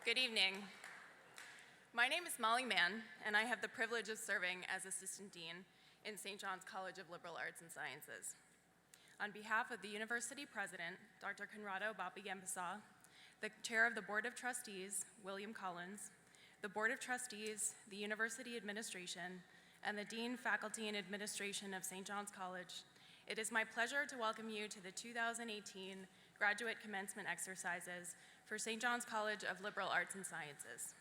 Good evening. My name is Molly Mann, and I have the privilege of serving as Assistant Dean in St. John's College of Liberal Arts and Sciences. On behalf of the University President, Dr. Conrado Bapigambasa, the Chair of the Board of Trustees, William Collins, the Board of Trustees, the University Administration, and the Dean, Faculty, and Administration of St. John's College, it is my pleasure to welcome you to the 2018 Graduate Commencement Exercises for St. John's College of Liberal Arts and Sciences.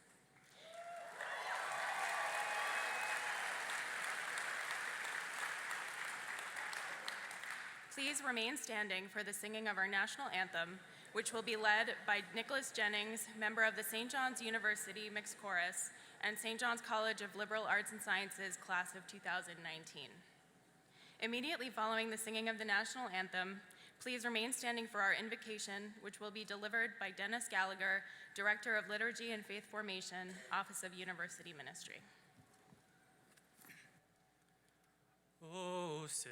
Please remain standing for the singing of our national anthem, which will be led by Nicholas Jennings, member of the St. John's University Mixed Chorus and St. John's College of Liberal Arts and Sciences class of 2019. Immediately following the singing of the national anthem, please remain standing for our invocation, which will be delivered by Dennis Gallagher, Director of Liturgy and Faith Formation, Office of University Ministry. Oh, say,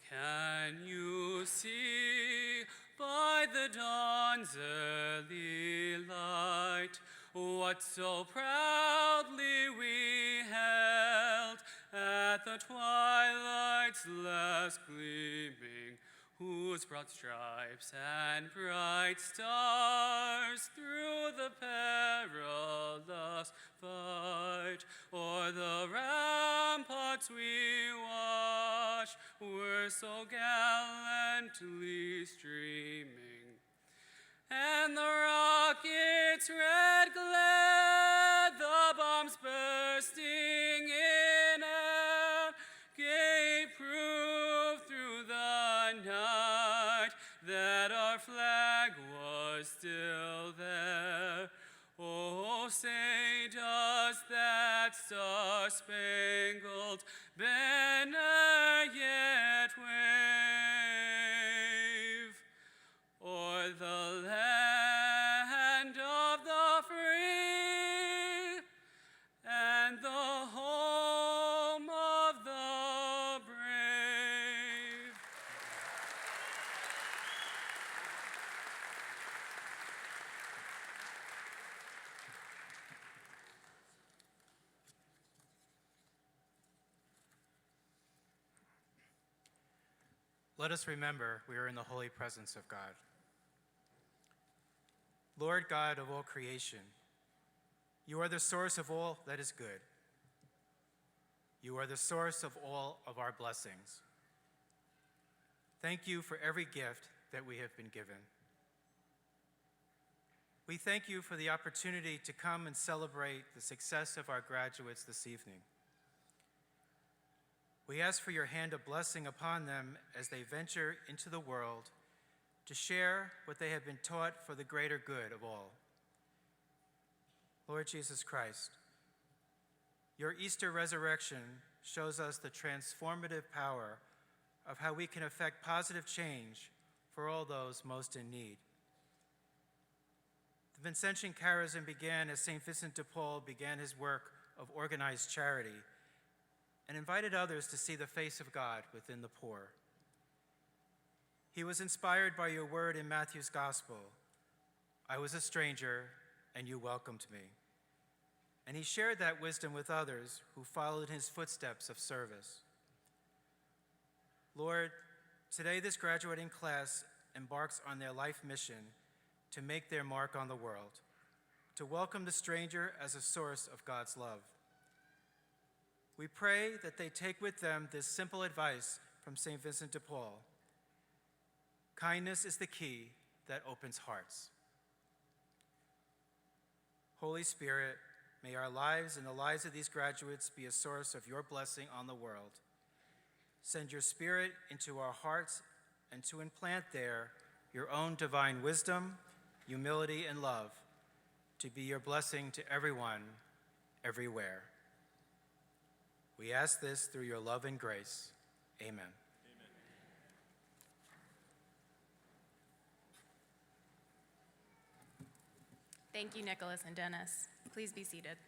can you see by the dawn's early light what so proudly we held at the twilight's last gleaming, whose broad stripes and bright stars through the perilous fight o'er the ramparts we watched were so gallantly streaming, and the rocket's red glare, the bombs bursting in air, gave proof through the night that our flag was still there. Oh, say, does that star-spangled banner yet wave o'er the land of the free and the home of the brave? Let us remember we are in the holy presence of God. Lord God of all creation, you are the source of all that is good. You are the source of all of our blessings. Thank you for every gift that we have been given. We thank you for the opportunity to come and celebrate the success of our graduates this evening. We ask for your hand of blessing upon them as they venture into the world to share what they have been taught for the greater good of all. Lord Jesus Christ, your Easter resurrection shows us the transformative power of how we can effect positive change for all those most in need. The Vincentian charism began as St. Vincent de Paul began his work of organized charity and invited others to see the face of God within the poor. He was inspired by your word in Matthew's gospel, I was a stranger and you welcomed me. And he shared that wisdom with others who followed in his footsteps of service. Lord, today this graduating class embarks on their life mission to make their mark on the world, to welcome the stranger as a source of God's love. We pray that they take with them this simple advice from St. Vincent de Paul. Kindness is the key that opens hearts. Holy Spirit, may our lives and the lives of these graduates be a source of your blessing on the world. Send your Spirit into our hearts and to implant there your own divine wisdom, humility, and love to be your blessing to everyone, everywhere. We ask this through your love and grace. Amen. Thank you, Nicholas and Dennis. Please be seated.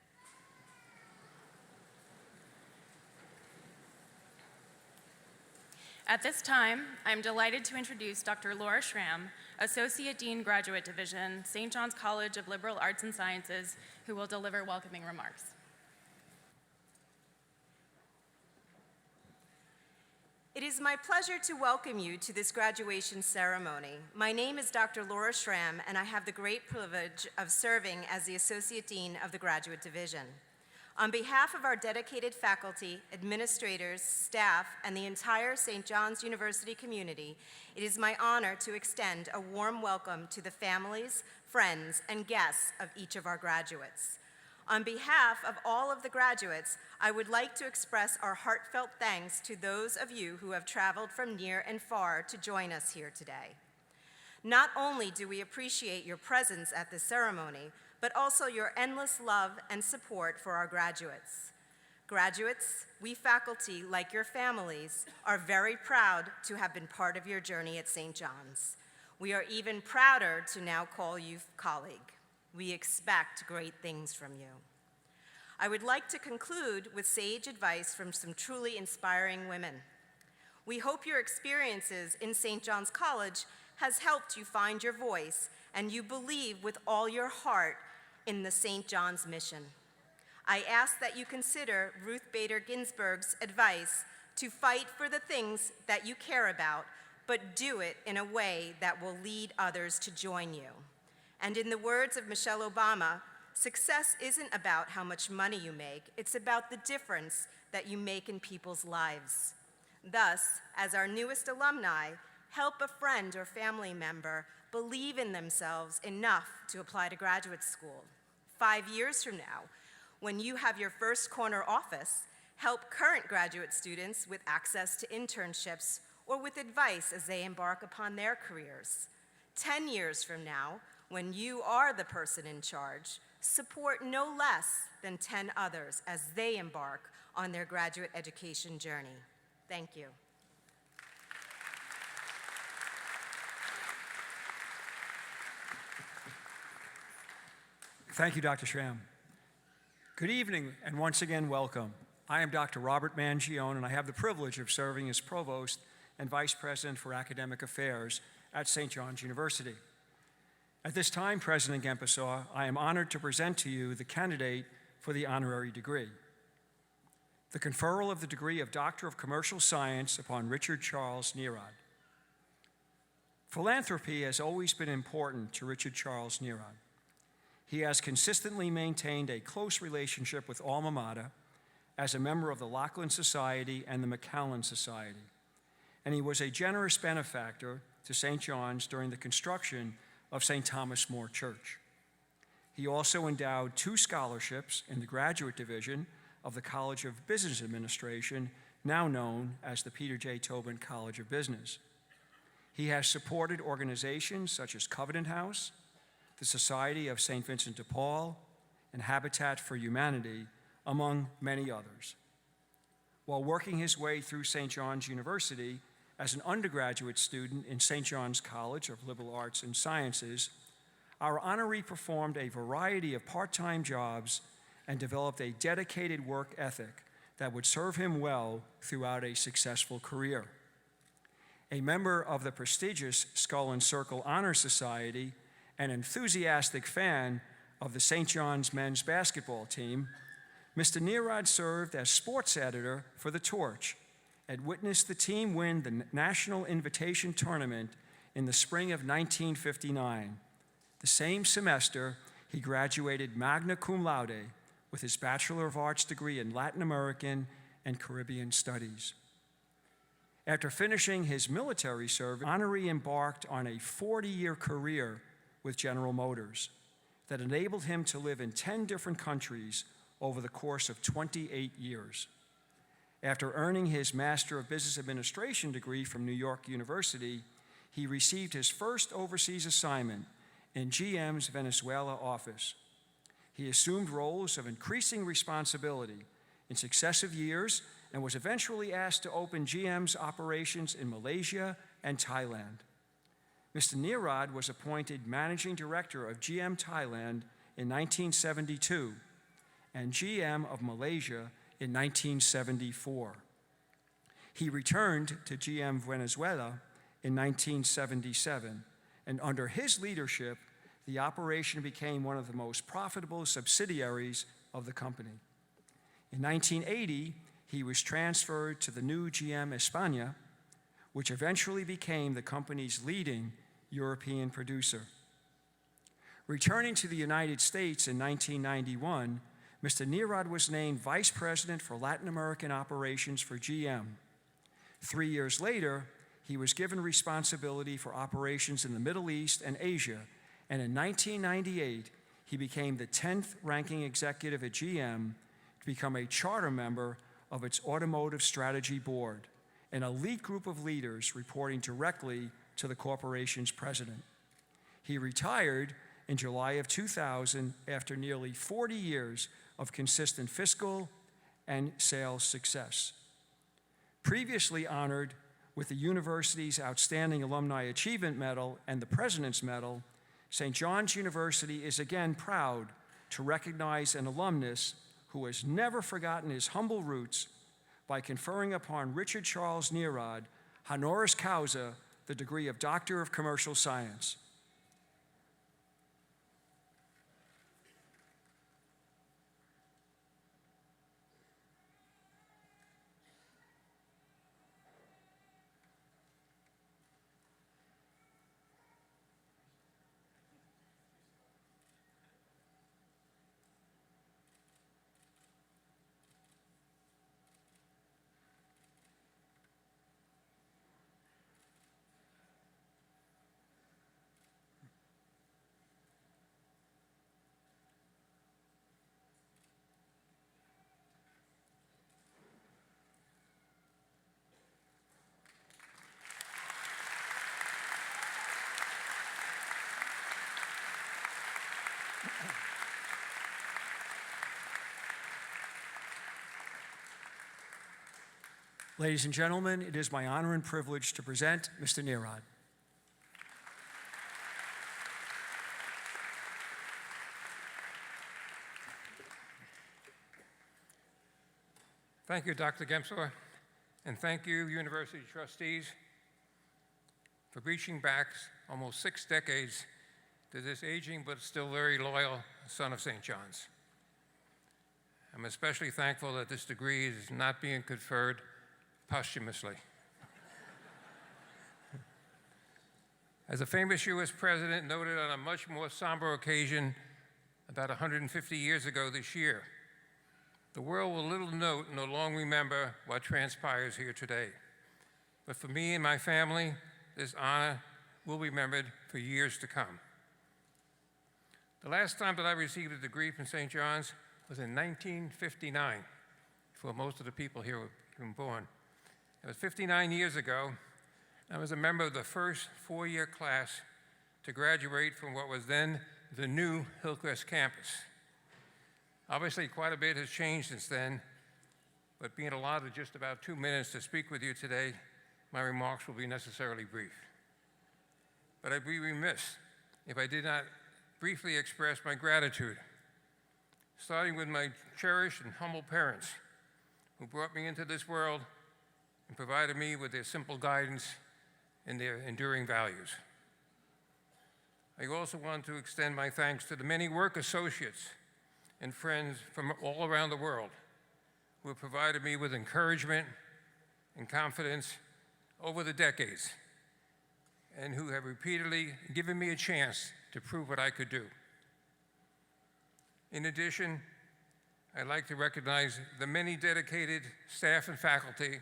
At this time, I'm delighted to introduce Dr. Laura Schramm, Associate Dean, Graduate Division, St. John's College of Liberal Arts and Sciences, who will deliver welcoming remarks. It is my pleasure to welcome you to this graduation ceremony. My name is Dr. Laura Schramm, and I have the great privilege of serving as the Associate Dean of the Graduate Division. On behalf of our dedicated faculty, administrators, staff, and the entire St. John's University community, it is my honor to extend a warm welcome to the families, friends, and guests of each of our graduates. On behalf of all of the graduates, I would like to express our heartfelt thanks to those of you who have traveled from near and far to join us here today. Not only do we appreciate your presence at this ceremony, but also your endless love and support for our graduates. Graduates, we faculty, like your families, are very proud to have been part of your journey at St. John's. We are even prouder to now call you colleague. We expect great things from you. I would like to conclude with sage advice from some truly inspiring women. We hope your experiences in St. John's College has helped you find your voice and you believe with all your heart in the St. John's mission. I ask that you consider Ruth Bader Ginsburg's advice to fight for the things that you care about, but do it in a way that will lead others to join you. And in the words of Michelle Obama, success isn't about how much money you make, it's about the difference that you make in people's lives. Thus, as our newest alumni, help a friend or family member believe in themselves enough to apply to graduate school. 5 years from now, when you have your first corner office, help current graduate students with access to internships or with advice as they embark upon their careers. 10 years from now, when you are the person in charge, support no less than 10 others as they embark on their graduate education journey. Thank you. Thank you, Dr. Schramm. Good evening, and once again, welcome. I am Dr. Robert Mangione, and I have the privilege of serving as Provost and Vice President for Academic Affairs at St. John's University. At this time, President Gempesaw, I am honored to present to you the candidate for the honorary degree. The conferral of the degree of Doctor of Commercial Science upon Richard Charles Nerod. Philanthropy has always been important to Richard Charles Nerod. He has consistently maintained a close relationship with Alma Mater as a member of the Lachlan Society and the McAllen Society, and he was a generous benefactor to St. John's during the construction of St. Thomas More Church. He also endowed 2 scholarships in the Graduate Division of the College of Business Administration, now known as the Peter J. Tobin College of Business. He has supported organizations such as Covenant House, the Society of St. Vincent de Paul, and Habitat for Humanity, among many others. While working his way through St. John's University as an undergraduate student in St. John's College of Liberal Arts and Sciences, our honoree performed a variety of part-time jobs and developed a dedicated work ethic that would serve him well throughout a successful career. A member of the prestigious Skull and Circle Honor Society, an enthusiastic fan of the St. John's men's basketball team, Mr. Nerod served as sports editor for The Torch and witnessed the team win the National Invitation Tournament in the spring of 1959. The same semester, he graduated magna cum laude with his Bachelor of Arts degree in Latin American and Caribbean Studies. After finishing his military service, Honorary embarked on a 40-year career with General Motors that enabled him to live in 10 different countries over the course of 28 years. After earning his Master of Business Administration degree from New York University, he received his first overseas assignment in GM's Venezuela office. He assumed roles of increasing responsibility in successive years and was eventually asked to open GM's operations in Malaysia and Thailand. Mr. Nerod was appointed Managing Director of GM Thailand in 1972 and GM of Malaysia in 1974. He returned to GM Venezuela in 1977, and under his leadership, the operation became one of the most profitable subsidiaries of the company. In 1980, he was transferred to the new GM España, which eventually became the company's leading European producer. Returning to the United States in 1991, Mr. Nerod was named Vice President for Latin American Operations for GM. 3 years later, he was given responsibility for operations in the Middle East and Asia, and in 1998, he became the 10th ranking executive at GM to become a charter member of its Automotive Strategy Board, an elite group of leaders reporting directly to the corporation's president. He retired in July of 2000 after nearly 40 years of consistent fiscal and sales success. Previously honored with the university's Outstanding Alumni Achievement Medal and the President's Medal, St. John's University is again proud to recognize an alumnus who has never forgotten his humble roots by conferring upon Richard Charles Nerod, honoris causa, the degree of Doctor of Commercial Science. Ladies and gentlemen, it is my honor and privilege to present Mr. Nerod. Thank you, Dr. Gemsler, and thank you, university trustees, for reaching back almost 6 decades to this aging but still very loyal son of St. John's. I'm especially thankful that this degree is not being conferred posthumously. As a famous U.S. president noted on a much more somber occasion about 150 years ago this year, the world will little note nor long remember what transpires here today. But for me and my family, this honor will be remembered for years to come. The last time that I received a degree from St. John's was in 1959, before most of the people here were even born. It was 59 years ago. I was a member of the first 4-year class to graduate from what was then the new Hillcrest campus. Obviously, quite a bit has changed since then, but being allotted just about 2 minutes to speak with you today, my remarks will be necessarily brief. But I'd be remiss if I did not briefly express my gratitude, starting with my cherished and humble parents who brought me into this world and provided me with their simple guidance and their enduring values. I also want to extend my thanks to the many work associates and friends from all around the world who have provided me with encouragement and confidence over the decades and who have repeatedly given me a chance to prove what I could do. In addition, I'd like to recognize the many dedicated staff and faculty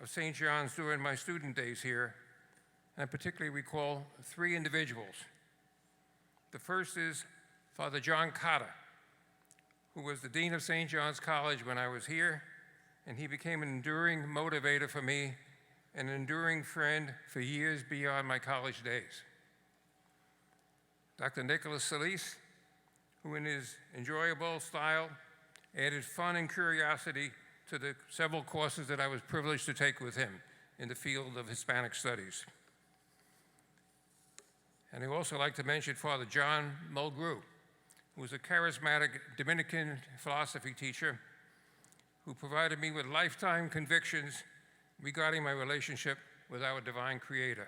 of St. John's during my student days here, and I particularly recall 3 individuals. The first is Father John Cotta, who was the Dean of St. John's College when I was here, and he became an enduring motivator for me and an enduring friend for years beyond my college days. Dr. Nicholas Solis, who in his enjoyable style added fun and curiosity to the several courses that I was privileged to take with him in the field of Hispanic studies. And I'd also like to mention Father John Mulgrew, who was a charismatic Dominican philosophy teacher who provided me with lifetime convictions regarding my relationship with our divine Creator.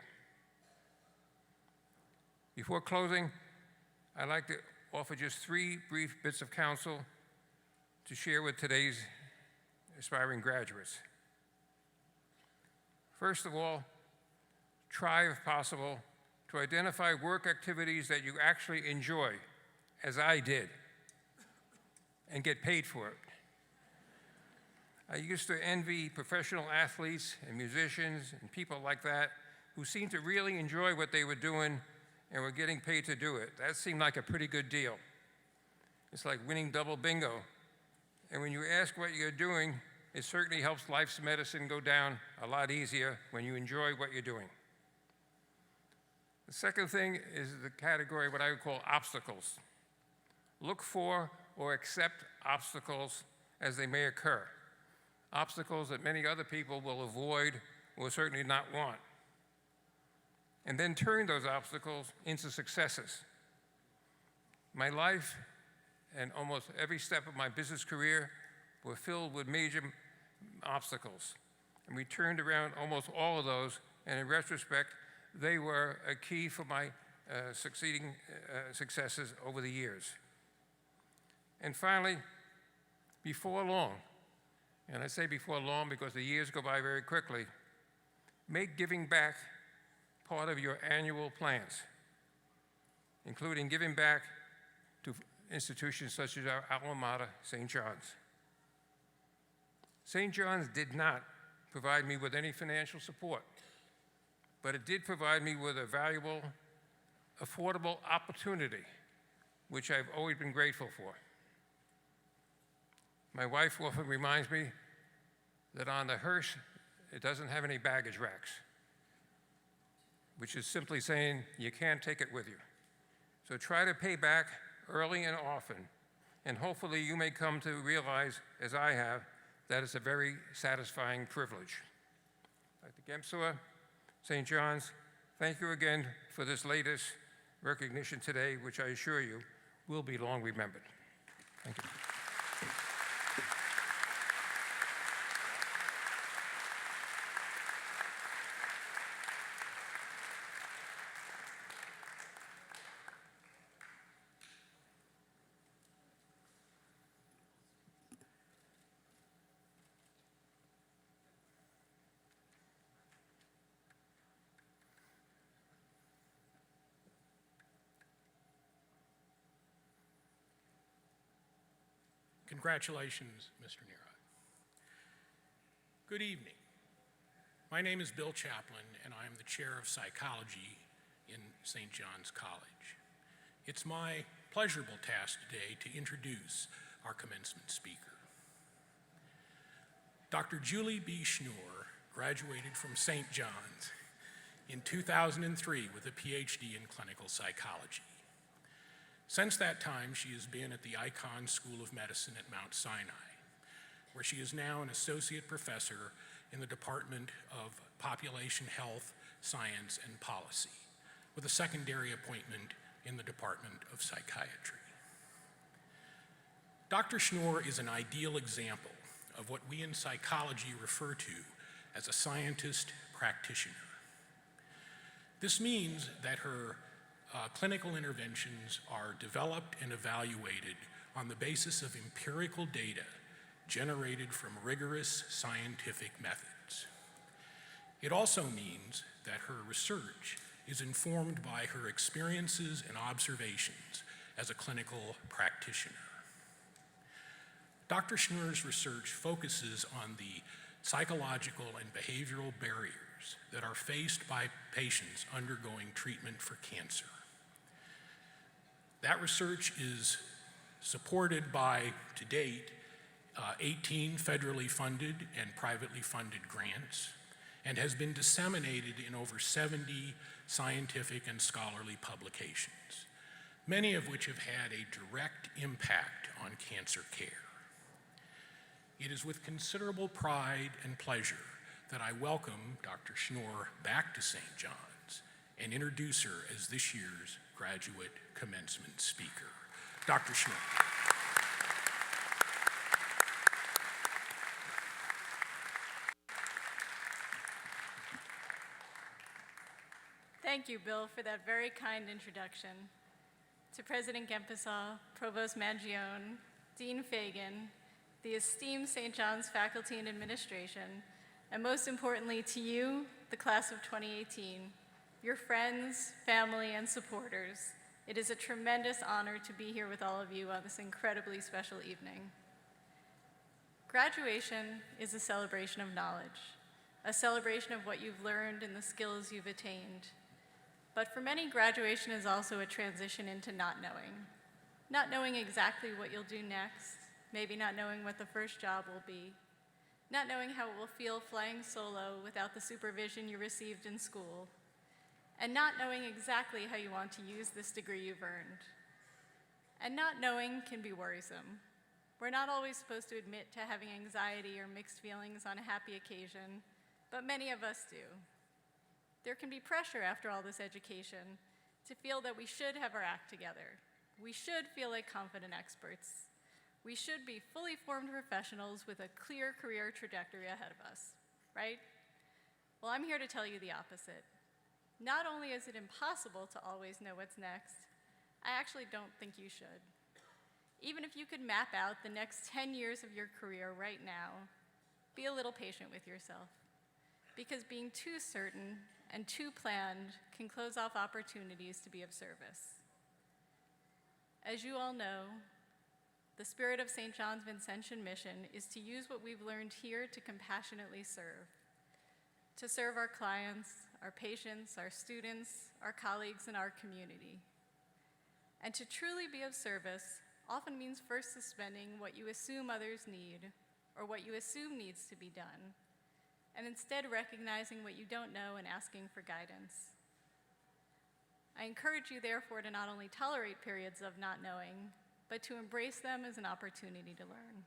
Before closing, I'd like to offer just 3 brief bits of counsel to share with today's aspiring graduates. First of all, try, if possible, to identify work activities that you actually enjoy, as I did, and get paid for it. I used to envy professional athletes and musicians and people like that who seemed to really enjoy what they were doing and were getting paid to do it. That seemed like a pretty good deal. It's like winning double bingo. And when you ask what you're doing, it certainly helps life's medicine go down a lot easier when you enjoy what you're doing. The second thing is the category what I would call obstacles. Look for or accept obstacles as they may occur. Obstacles that many other people will avoid or certainly not want. And then turn those obstacles into successes. My life and almost every step of my business career were filled with major obstacles. And we turned around almost all of those, and in retrospect, they were a key for my succeeding successes over the years. And finally, before long, and I say before long because the years go by very quickly, make giving back part of your annual plans, including giving back to institutions such as our alma mater, St. John's. St. John's did not provide me with any financial support, but it did provide me with a valuable, affordable opportunity, which I've always been grateful for. My wife often reminds me that on the hearse, it doesn't have any baggage racks, which is simply saying you can't take it with you. So try to pay back early and often, and hopefully you may come to realize, as I have, that it's a very satisfying privilege. Dr. Gemsua, St. John's, thank you again for this latest recognition today, which I assure you will be long remembered. Thank you. Congratulations, Mr. Nerod. Good evening. My name is Bill Chaplin, and I am the chair of psychology in St. John's College. It's my pleasurable task today to introduce our commencement speaker. Dr. Julie B. Schnur graduated from St. John's in 2003 with a PhD in clinical psychology. Since that time, she has been at the Icahn School of Medicine at Mount Sinai, where she is now an associate professor in the Department of Population Health, Science, and Policy, with a secondary appointment in the Department of Psychiatry. Dr. Schnur is an ideal example of what we in psychology refer to as a scientist practitioner. This means that her clinical interventions are developed and evaluated on the basis of empirical data generated from rigorous scientific methods. It also means that her research is informed by her experiences and observations as a clinical practitioner. Dr. Schnur's research focuses on the psychological and behavioral barriers that are faced by patients undergoing treatment for cancer. That research is supported by, to date, 18 federally funded and privately funded grants, and has been disseminated in over 70 scientific and scholarly publications, many of which have had a direct impact on cancer care. It is with considerable pride and pleasure that I welcome Dr. Schnur back to St. John's and introduce her as this year's graduate commencement speaker. Dr. Schnur. Thank you, Bill, for that very kind introduction. To President Gempisaw, Provost Mangione, Dean Fagan, the esteemed St. John's faculty and administration, and most importantly to you, the class of 2018, your friends, family, and supporters, it is a tremendous honor to be here with all of you on this incredibly special evening. Graduation is a celebration of knowledge, a celebration of what you've learned and the skills you've attained. But for many, graduation is also a transition into not knowing exactly what you'll do next, maybe not knowing what the first job will be, not knowing how it will feel flying solo without the supervision you received in school, and not knowing exactly how you want to use this degree you've earned. And not knowing can be worrisome. We're not always supposed to admit to having anxiety or mixed feelings on a happy occasion, but many of us do. There can be pressure after all this education to feel that we should have our act together. We should feel like confident experts. We should be fully formed professionals with a clear career trajectory ahead of us, right? Well, I'm here to tell you the opposite. Not only is it impossible to always know what's next, I actually don't think you should. Even if you could map out the next 10 years of your career right now, be a little patient with yourself, because being too certain and too planned can close off opportunities to be of service. As you all know, the spirit of St. John's Vincentian mission is to use what we've learned here to compassionately serve our clients, our patients, our students, our colleagues, and our community. And to truly be of service often means first suspending what you assume others need or what you assume needs to be done, and instead recognizing what you don't know and asking for guidance. I encourage you, therefore, to not only tolerate periods of not knowing, but to embrace them as an opportunity to learn.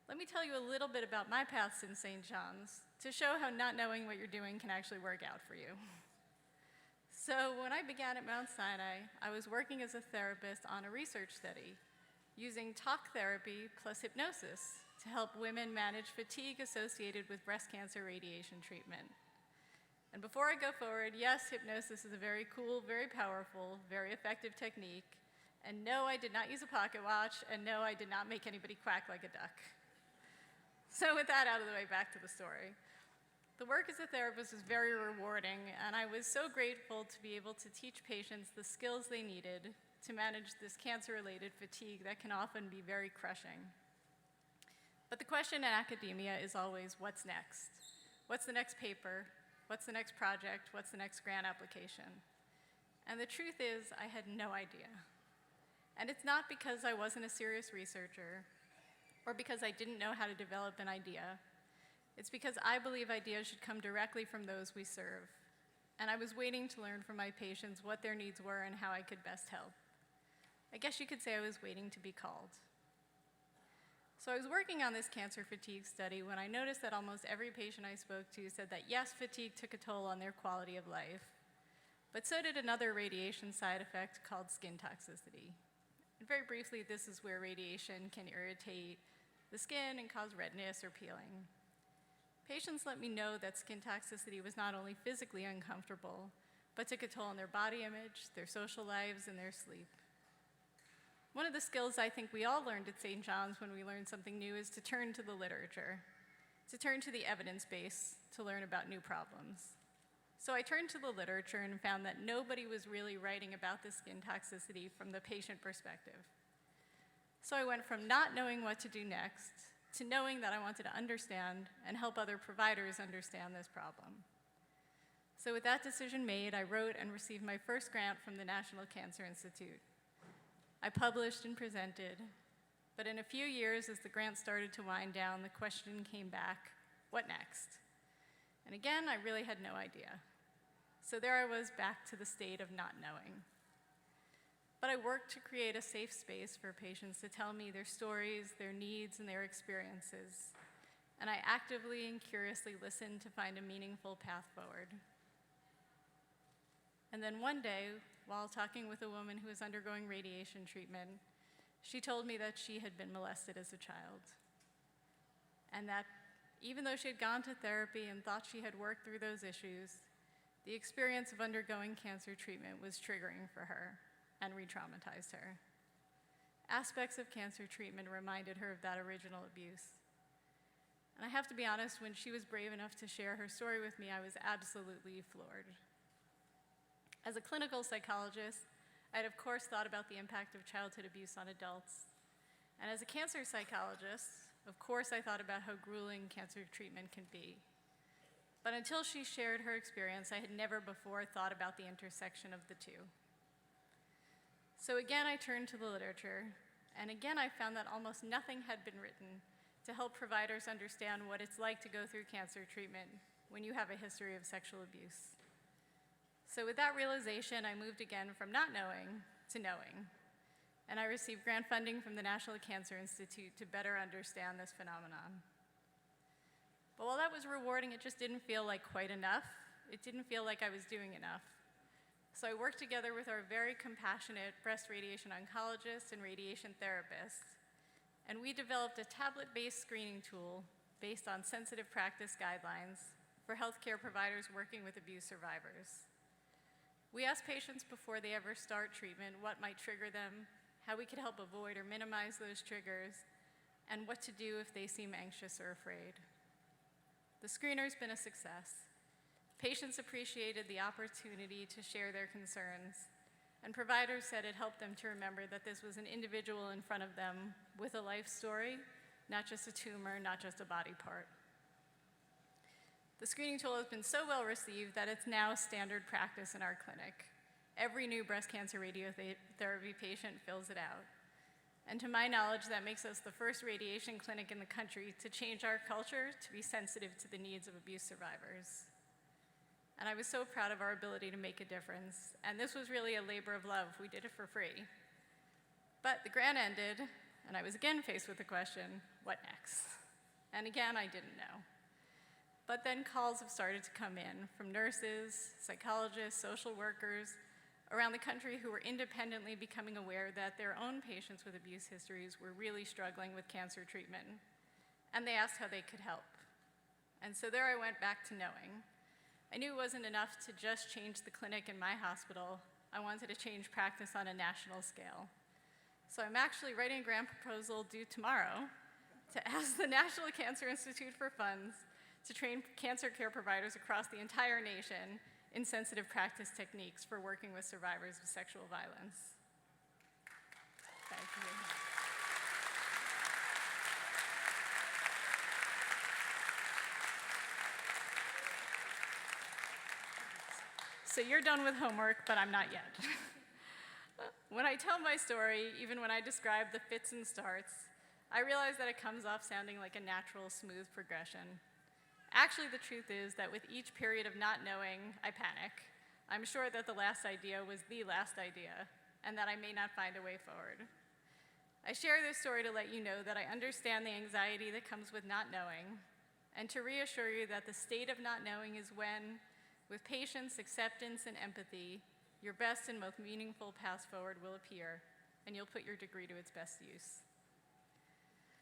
Let me tell you a little bit about my paths in St. John's to show how not knowing what you're doing can actually work out for you. So when I began at Mount Sinai, I was working as a therapist on a research study using talk therapy plus hypnosis to help women manage fatigue associated with breast cancer radiation treatment. And before I go forward, yes, hypnosis is a very cool, very powerful, very effective technique. And no, I did not use a pocket watch, and no, I did not make anybody quack like a duck. So with that out of the way, back to the story. The work as a therapist was very rewarding, and I was so grateful to be able to teach patients the skills they needed to manage this cancer-related fatigue that can often be very crushing. But the question in academia is always, what's next? What's the next paper? What's the next project? What's the next grant application? And the truth is, I had no idea. And it's not because I wasn't a serious researcher or because I didn't know how to develop an idea. It's because I believe ideas should come directly from those we serve. And I was waiting to learn from my patients what their needs were and how I could best help. I guess you could say I was waiting to be called. So I was working on this cancer fatigue study when I noticed that almost every patient I spoke to said that yes, fatigue took a toll on their quality of life, but so did another radiation side effect called skin toxicity. And very briefly, this is where radiation can irritate the skin and cause redness or peeling. Patients let me know that skin toxicity was not only physically uncomfortable, but took a toll on their body image, their social lives, and their sleep. One of the skills I think we all learned at St. John's when we learned something new is to turn to the literature, to turn to the evidence base to learn about new problems. So I turned to the literature and found that nobody was really writing about the skin toxicity from the patient perspective. So I went from not knowing what to do next to knowing that I wanted to understand and help other providers understand this problem. So with that decision made, I wrote and received my first grant from the National Cancer Institute. I published and presented, but in a few years, as the grant started to wind down, the question came back, what next? And again, I really had no idea. So there I was back to the state of not knowing. But I worked to create a safe space for patients to tell me their stories, their needs, and their experiences. And I actively and curiously listened to find a meaningful path forward. And then one day, while talking with a woman who was undergoing radiation treatment, she told me that she had been molested as a child. And that even though she had gone to therapy and thought she had worked through those issues, The experience of undergoing cancer treatment was triggering for her and re-traumatized her. Aspects of cancer treatment reminded her of that original abuse. And I have to be honest, when she was brave enough to share her story with me, I was absolutely floored. As a clinical psychologist, I had of course thought about the impact of childhood abuse on adults. And as a cancer psychologist, of course I thought about how grueling cancer treatment can be. But until she shared her experience, I had never before thought about the intersection of the two. So again, I turned to the literature, and again I found that almost nothing had been written to help providers understand what it's like to go through cancer treatment when you have a history of sexual abuse. So with that realization, I moved again from not knowing to knowing, and I received grant funding from the National Cancer Institute to better understand this phenomenon. But while that was rewarding, it just didn't feel like quite enough. It didn't feel like I was doing enough. So I worked together with our very compassionate breast radiation oncologists and radiation therapists, and we developed a tablet-based screening tool based on sensitive practice guidelines for healthcare providers working with abuse survivors. We asked patients before they ever start treatment what might trigger them, how we could help avoid or minimize those triggers, and what to do if they seem anxious or afraid. The screener's been a success. Patients appreciated the opportunity to share their concerns, and providers said it helped them to remember that this was an individual in front of them with a life story, not just a tumor, not just a body part. The screening tool has been so well received that it's now standard practice in our clinic. Every new breast cancer radiotherapy patient fills it out. And to my knowledge, that makes us the first radiation clinic in the country to change our culture to be sensitive to the needs of abuse survivors. And I was so proud of our ability to make a difference. And this was really a labor of love. We did it for free. But the grant ended, and I was again faced with the question, what next? And again, I didn't know. But then calls have started to come in from nurses, psychologists, social workers around the country who were independently becoming aware that their own patients with abuse histories were really struggling with cancer treatment. And they asked how they could help. And so there I went back to knowing. I knew it wasn't enough to just change the clinic in my hospital. I wanted to change practice on a national scale. So I'm actually writing a grant proposal due tomorrow to ask the National Cancer Institute for funds to train cancer care providers across the entire nation in sensitive practice techniques for working with survivors of sexual violence. Thank you. So you're done with homework, but I'm not yet. When I tell my story, even when I describe the fits and starts, I realize that it comes off sounding like a natural, smooth progression. Actually, the truth is that with each period of not knowing, I panic. I'm sure that the last idea was the last idea, and that I may not find a way forward. I share this story to let you know that I understand the anxiety that comes with not knowing, and to reassure you that the state of not knowing is when, with patience, acceptance, and empathy, your best and most meaningful path forward will appear, and you'll put your degree to its best use.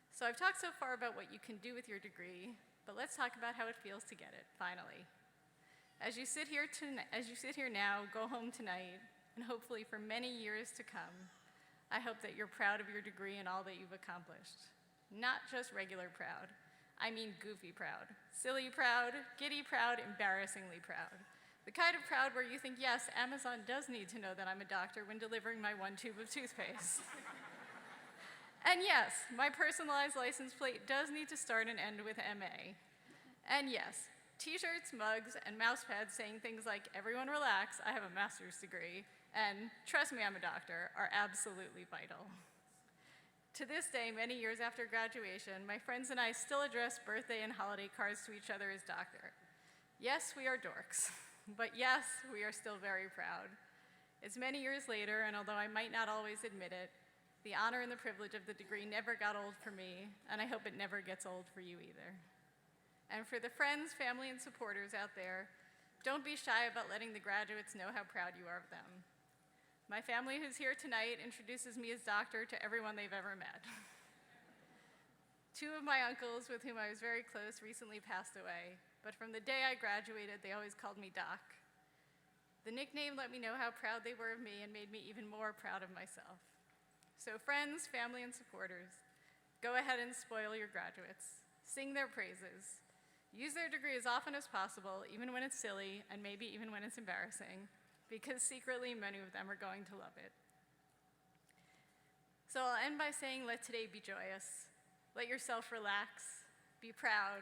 So I've talked so far about what you can do with your degree, but let's talk about how it feels to get it, finally. As you sit here now, go home tonight, and hopefully for many years to come, I hope that you're proud of your degree and all that you've accomplished. Not just regular proud. I mean goofy proud, silly proud, giddy proud, embarrassingly proud. The kind of proud where you think, yes, Amazon does need to know that I'm a doctor when delivering my 1 tube of toothpaste. And yes, my personalized license plate does need to start and end with MA. And yes, t-shirts, mugs, and mouse pads saying things like, everyone relax, I have a master's degree, and trust me, I'm a doctor, are absolutely vital. To this day, many years after graduation, my friends and I still address birthday and holiday cards to each other as doctor. Yes, we are dorks, but yes, we are still very proud. It's many years later, and although I might not always admit it, the honor and the privilege of the degree never got old for me, and I hope it never gets old for you either. And for the friends, family, and supporters out there, don't be shy about letting the graduates know how proud you are of them. My family who's here tonight introduces me as doctor to everyone they've ever met. 2 of my uncles with whom I was very close recently passed away, but from the day I graduated, they always called me Doc. The nickname let me know how proud they were of me and made me even more proud of myself. So friends, family, and supporters, go ahead and spoil your graduates. Sing their praises. Use their degree as often as possible, even when it's silly and maybe even when it's embarrassing, because secretly many of them are going to love it. So I'll end by saying, let today be joyous. Let yourself relax, be proud,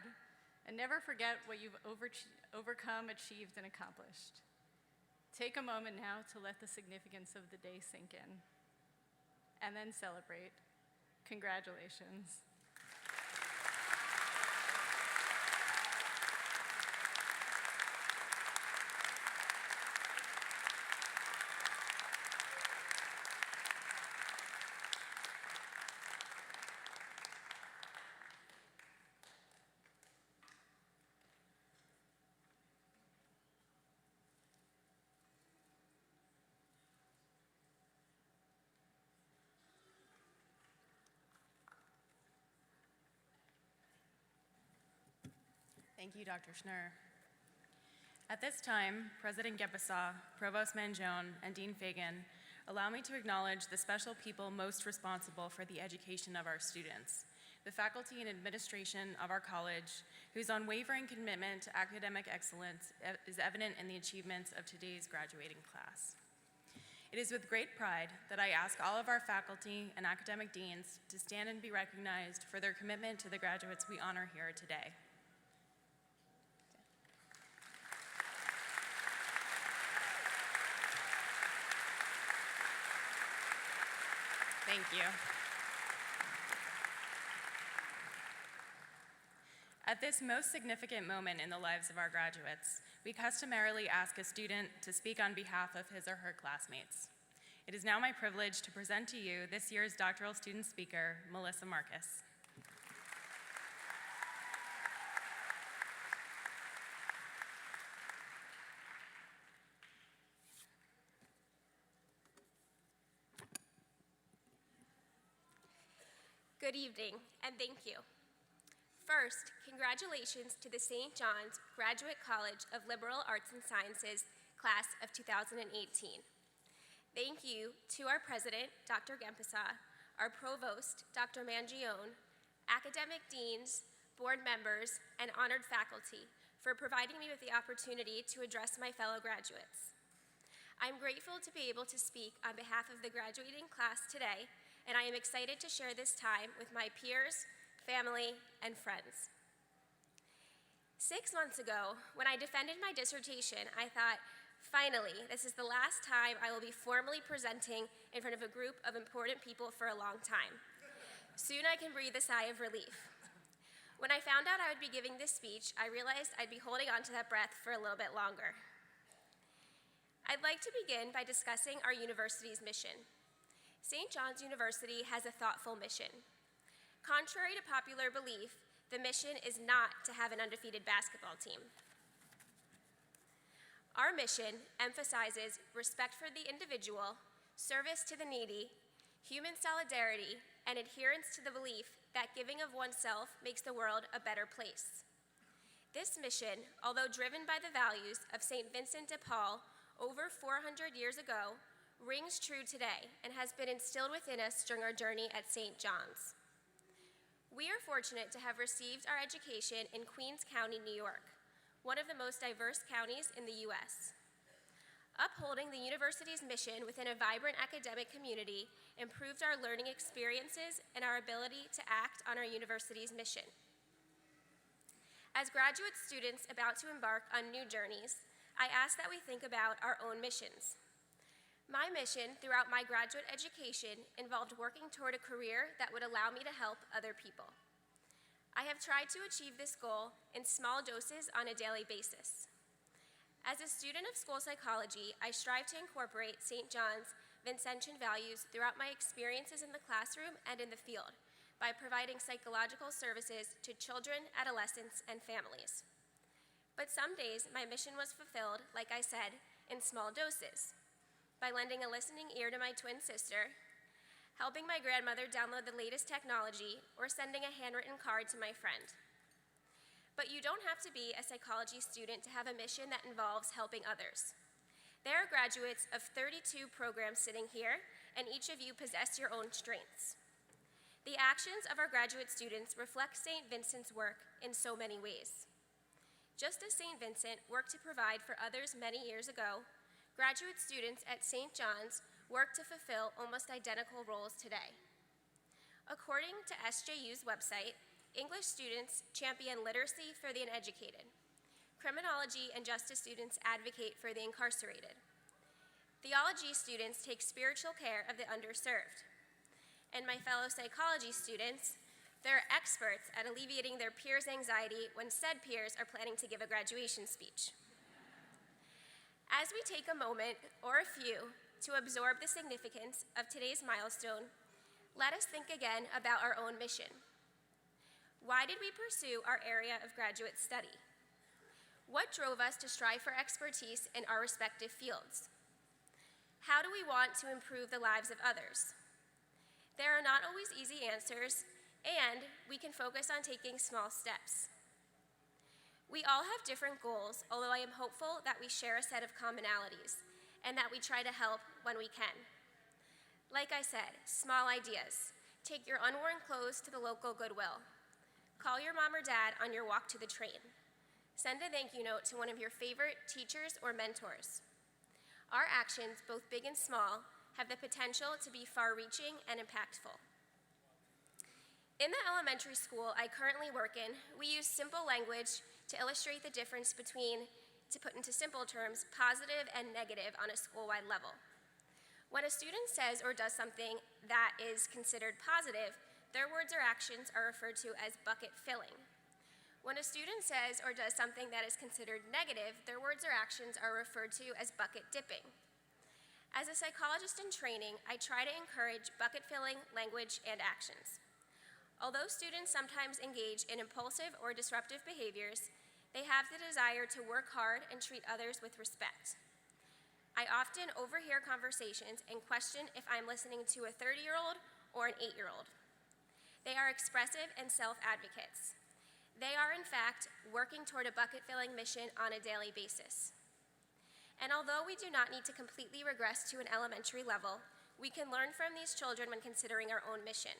and never forget what you've overcome, achieved, and accomplished. Take a moment now to let the significance of the day sink in, and then celebrate. Congratulations. Thank you, Dr. Schnur. At this time, President Gepesaw, Provost Mangione, and Dean Fagan allow me to acknowledge the special people most responsible for the education of our students, the faculty and administration of our college, whose unwavering commitment to academic excellence is evident in the achievements of today's graduating class. It is with great pride that I ask all of our faculty and academic deans to stand and be recognized for their commitment to the graduates we honor here today. Thank you. At this most significant moment in the lives of our graduates, we customarily ask a student to speak on behalf of his or her classmates. It is now my privilege to present to you this year's doctoral student speaker, Melissa Marcus. Good evening, and thank you. First, congratulations to the St. John's Graduate College of Liberal Arts and Sciences class of 2018. Thank you to our president, Dr. Gepesaw, our provost, Dr. Mangione, academic deans, board members, and honored faculty for providing me with the opportunity to address my fellow graduates. I'm grateful to be able to speak on behalf of the graduating class today, and I am excited to share this time with my peers, family, and friends. 6 months ago, when I defended my dissertation, I thought, finally, this is the last time I will be formally presenting in front of a group of important people for a long time. Soon I can breathe a sigh of relief. When I found out I would be giving this speech, I realized I'd be holding on to that breath for a little bit longer. I'd like to begin by discussing our university's mission. St. John's University has a thoughtful mission. Contrary to popular belief, the mission is not to have an undefeated basketball team. Our mission emphasizes respect for the individual, service to the needy, human solidarity, and adherence to the belief that giving of oneself makes the world a better place. This mission, although driven by the values of St. Vincent de Paul over 400 years ago, rings true today and has been instilled within us during our journey at St. John's. We are fortunate to have received our education in Queens County, New York, one of the most diverse counties in the U.S. Upholding the university's mission within a vibrant academic community improved our learning experiences and our ability to act on our university's mission. As graduate students about to embark on new journeys, I ask that we think about our own missions. My mission throughout my graduate education involved working toward a career that would allow me to help other people. I have tried to achieve this goal in small doses on a daily basis. As a student of school psychology, I strive to incorporate St. John's Vincentian values throughout my experiences in the classroom and in the field by providing psychological services to children, adolescents, and families. But some days, my mission was fulfilled, like I said, in small doses, by lending a listening ear to my twin sister, helping my grandmother download the latest technology, or sending a handwritten card to my friend. But you don't have to be a psychology student to have a mission that involves helping others. There are graduates of 32 programs sitting here, and each of you possess your own strengths. The actions of our graduate students reflect St. Vincent's work in so many ways. Just as St. Vincent worked to provide for others many years ago, graduate students at St. John's work to fulfill almost identical roles today. According to SJU's website, English students champion literacy for the uneducated. Criminology and justice students advocate for the incarcerated. Theology students take spiritual care of the underserved. And my fellow psychology students, they're experts at alleviating their peers' anxiety when said peers are planning to give a graduation speech. As we take a moment, or a few, to absorb the significance of today's milestone, let us think again about our own mission. Why did we pursue our area of graduate study? What drove us to strive for expertise in our respective fields? How do we want to improve the lives of others? There are not always easy answers, and we can focus on taking small steps. We all have different goals, although I am hopeful that we share a set of commonalities and that we try to help when we can. Like I said, small ideas. Take your unworn clothes to the local Goodwill. Call your mom or dad on your walk to the train. Send a thank you note to one of your favorite teachers or mentors. Our actions, both big and small, have the potential to be far-reaching and impactful. In the elementary school I currently work in, we use simple language to illustrate the difference between, to put into simple terms, positive and negative on a school-wide level. When a student says or does something that is considered positive, their words or actions are referred to as bucket filling. When a student says or does something that is considered negative, their words or actions are referred to as bucket dipping. As a psychologist in training, I try to encourage bucket filling language and actions. Although students sometimes engage in impulsive or disruptive behaviors, they have the desire to work hard and treat others with respect. I often overhear conversations and question if I'm listening to a 30-year-old or an 8-year-old. They are expressive and self-advocates. They are, in fact, working toward a bucket-filling mission on a daily basis. And although we do not need to completely regress to an elementary level, we can learn from these children when considering our own mission.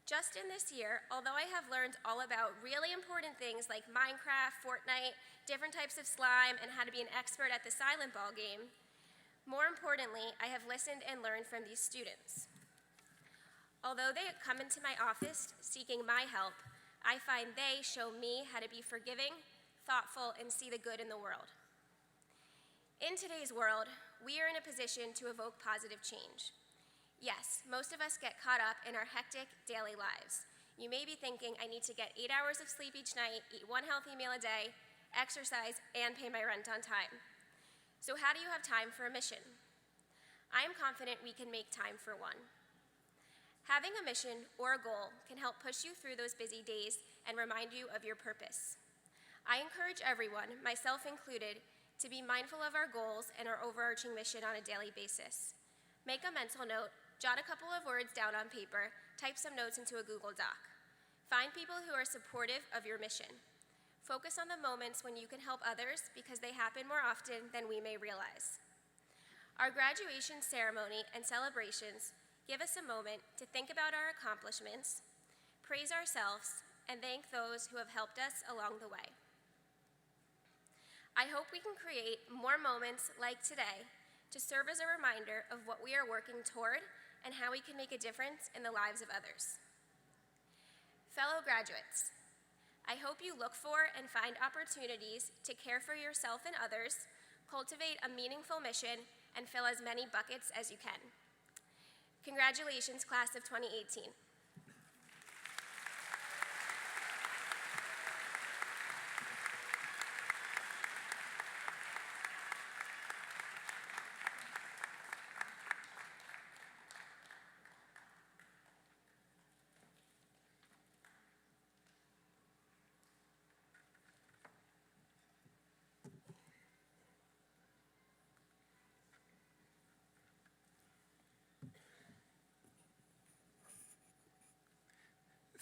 Just in this year, although I have learned all about really important things like Minecraft, Fortnite, different types of slime, and how to be an expert at the silent ball game, more importantly, I have listened and learned from these students. Although they come into my office seeking my help, I find they show me how to be forgiving, thoughtful, and see the good in the world. In today's world, we are in a position to evoke positive change. Yes, most of us get caught up in our hectic daily lives. You may be thinking, I need to get 8 hours of sleep each night, eat one healthy meal a day, exercise, and pay my rent on time. So how do you have time for a mission? I am confident we can make time for one. Having a mission or a goal can help push you through those busy days and remind you of your purpose. I encourage everyone, myself included, to be mindful of our goals and our overarching mission on a daily basis. Make a mental note, jot a couple of words down on paper, type some notes into a Google Doc. Find people who are supportive of your mission. Focus on the moments when you can help others because they happen more often than we may realize. Our graduation ceremony and celebrations give us a moment to think about our accomplishments, praise ourselves, and thank those who have helped us along the way. I hope we can create more moments like today to serve as a reminder of what we are working toward and how we can make a difference in the lives of others. Fellow graduates, I hope you look for and find opportunities to care for yourself and others, cultivate a meaningful mission, and fill as many buckets as you can. Congratulations, class of 2018.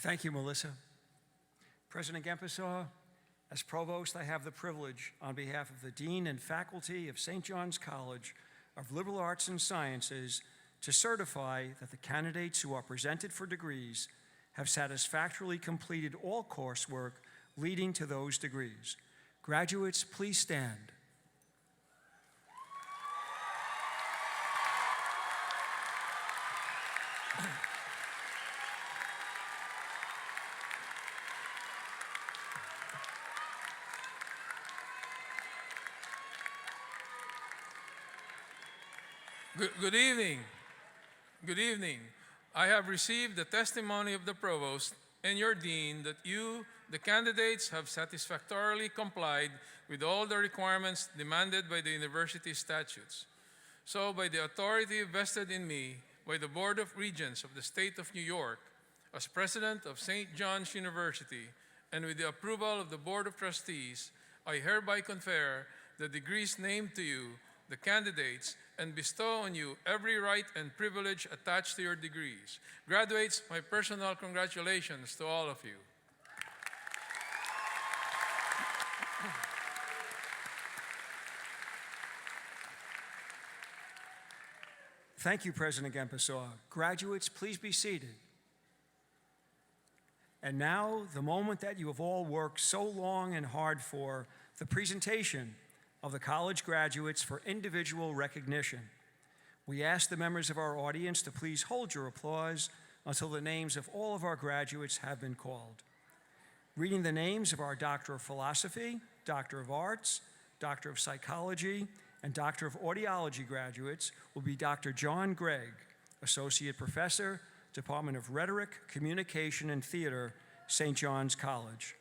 Thank you, Melissa. President Gempisaw, As Provost, I have the privilege, on behalf of the Dean and faculty of St. John's College of Liberal Arts and Sciences, to certify that the candidates who are presented for degrees have satisfactorily completed all coursework leading to those degrees. Graduates, please stand. Good evening. Good evening. I have received the testimony of the Provost and your Dean that you, the candidates, have satisfactorily complied with all the requirements demanded by the university statutes. So, by the authority vested in me by the Board of Regents of the State of New York, as President of St. John's University, and with the approval of the Board of Trustees, I hereby confer the degrees named to you, the candidates, and bestow on you every right and privilege attached to your degrees. Graduates, my personal congratulations to all of you. Thank you, President Gempesaw. Graduates, please be seated. And now, the moment that you have all worked so long and hard for, the presentation of the college graduates for individual recognition. We ask the members of our audience to please hold your applause until the names of all of our graduates have been called. Reading the names of our Doctor of Philosophy, Doctor of Arts, Doctor of Psychology, and Doctor of Audiology graduates will be Dr. John Gregg, Associate Professor, Department of Rhetoric, Communication, and Theater, St. John's College.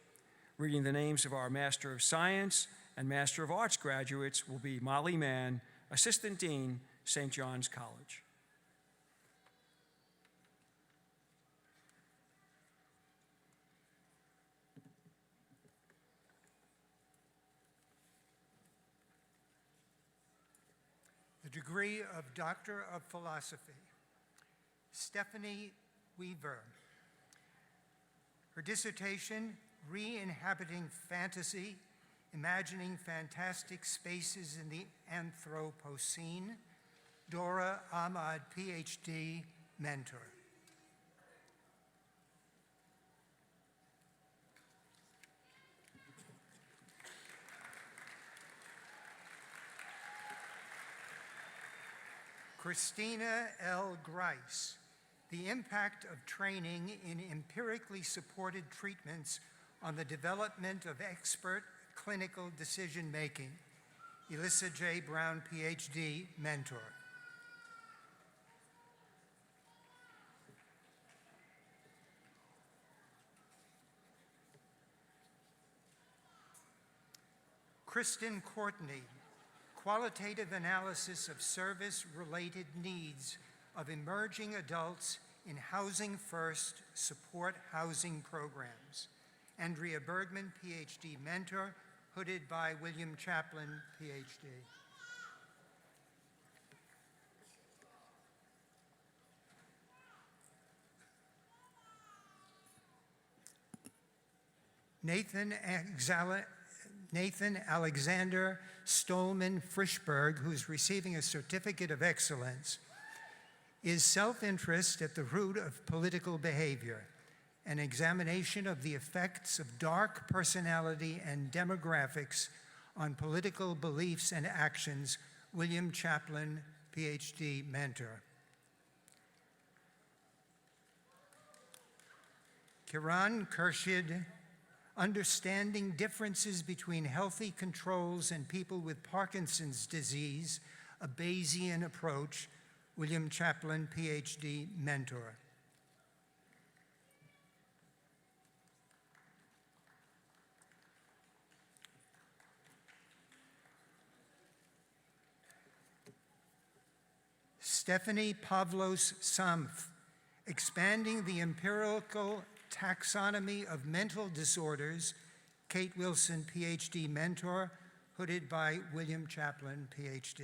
Reading the names of our Master of Science and Master of Arts graduates will be Molly Mann, Assistant Dean, St. John's College. The degree of Doctor of Philosophy, Stephanie Weaver. Her dissertation, Re-Inhabiting Fantasy, Imagining Fantastic Spaces in the Anthropocene, Dora Ahmad, PhD, mentor. Christina L. Grice, the impact of training in empirically supported treatments on the development of expert clinical decision-making, Elissa J. Brown, PhD, mentor. Kristen Courtney, qualitative analysis of service-related needs of emerging adults in Housing First support housing programs. Andrea Bergman, PhD, mentor, hooded by William Chaplin, PhD. Nathan Alexander Stolman Frischberg, who's receiving a Certificate of Excellence, is self-interest at the root of political behavior, an examination of the effects of dark personality and demographics on political beliefs and actions, William Chaplin, PhD, mentor. Kiran Kershid, Understanding Differences Between Healthy Controls and People with Parkinson's Disease, a Bayesian Approach, William Chaplin, PhD, mentor. Stephanie Pavlos Samf, Expanding the Empirical Taxonomy of Mental Disorders, Kate Wilson, PhD, mentor, hooded by William Chaplin, PhD.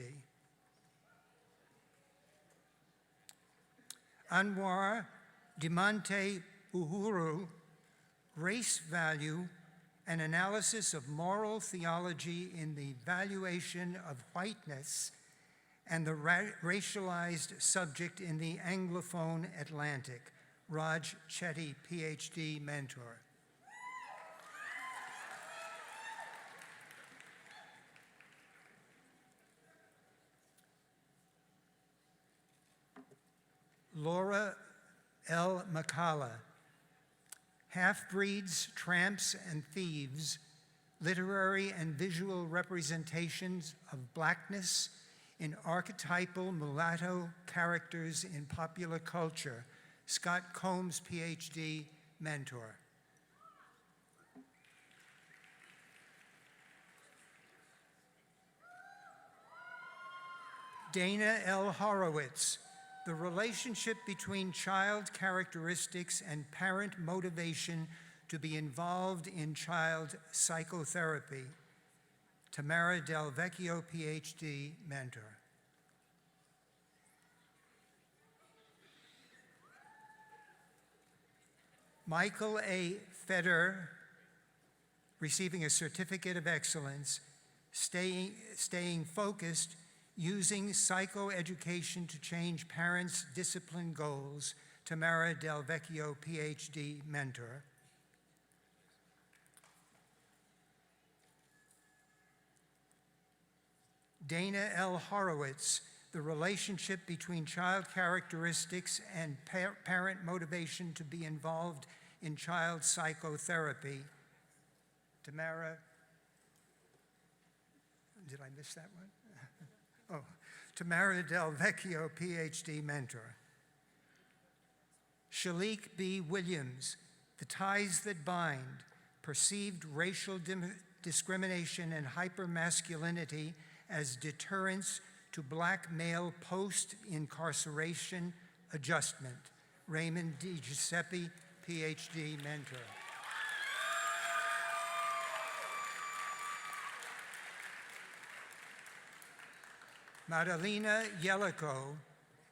Anwar Diamante Uhuru, Race Value an analysis of moral theology in the valuation of whiteness and the racialized subject in the Anglophone Atlantic. Raj Chetty, PhD, mentor. Laura L. McCalla, Half-Breeds, Tramps, and Thieves, Literary and Visual Representations of Blackness in Archetypal Mulatto Characters in Popular Culture, Scott Combs, PhD, mentor. Dana L. Horowitz, The Relationship Between Child Characteristics and Parent Motivation to be Involved in Child Psychotherapy, Tamara Del Vecchio, PhD, mentor. Michael A. Feder, receiving a Certificate of Excellence, staying focused, using psychoeducation to change parents' discipline goals, Tamara Del Vecchio, PhD, mentor. Dana L. Horowitz, The Relationship Between Child Characteristics and Parent Motivation to be Involved in Child Psychotherapy. Tamara, did I miss that one? Oh, Tamara Del Vecchio, PhD, mentor. Shalik B. Williams, The Ties That Bind, Perceived Racial Discrimination and Hypermasculinity as Deterrence to Black Male Post-Incarceration Adjustment. Raymond D. Giuseppe, PhD, mentor. Madalena Yelico,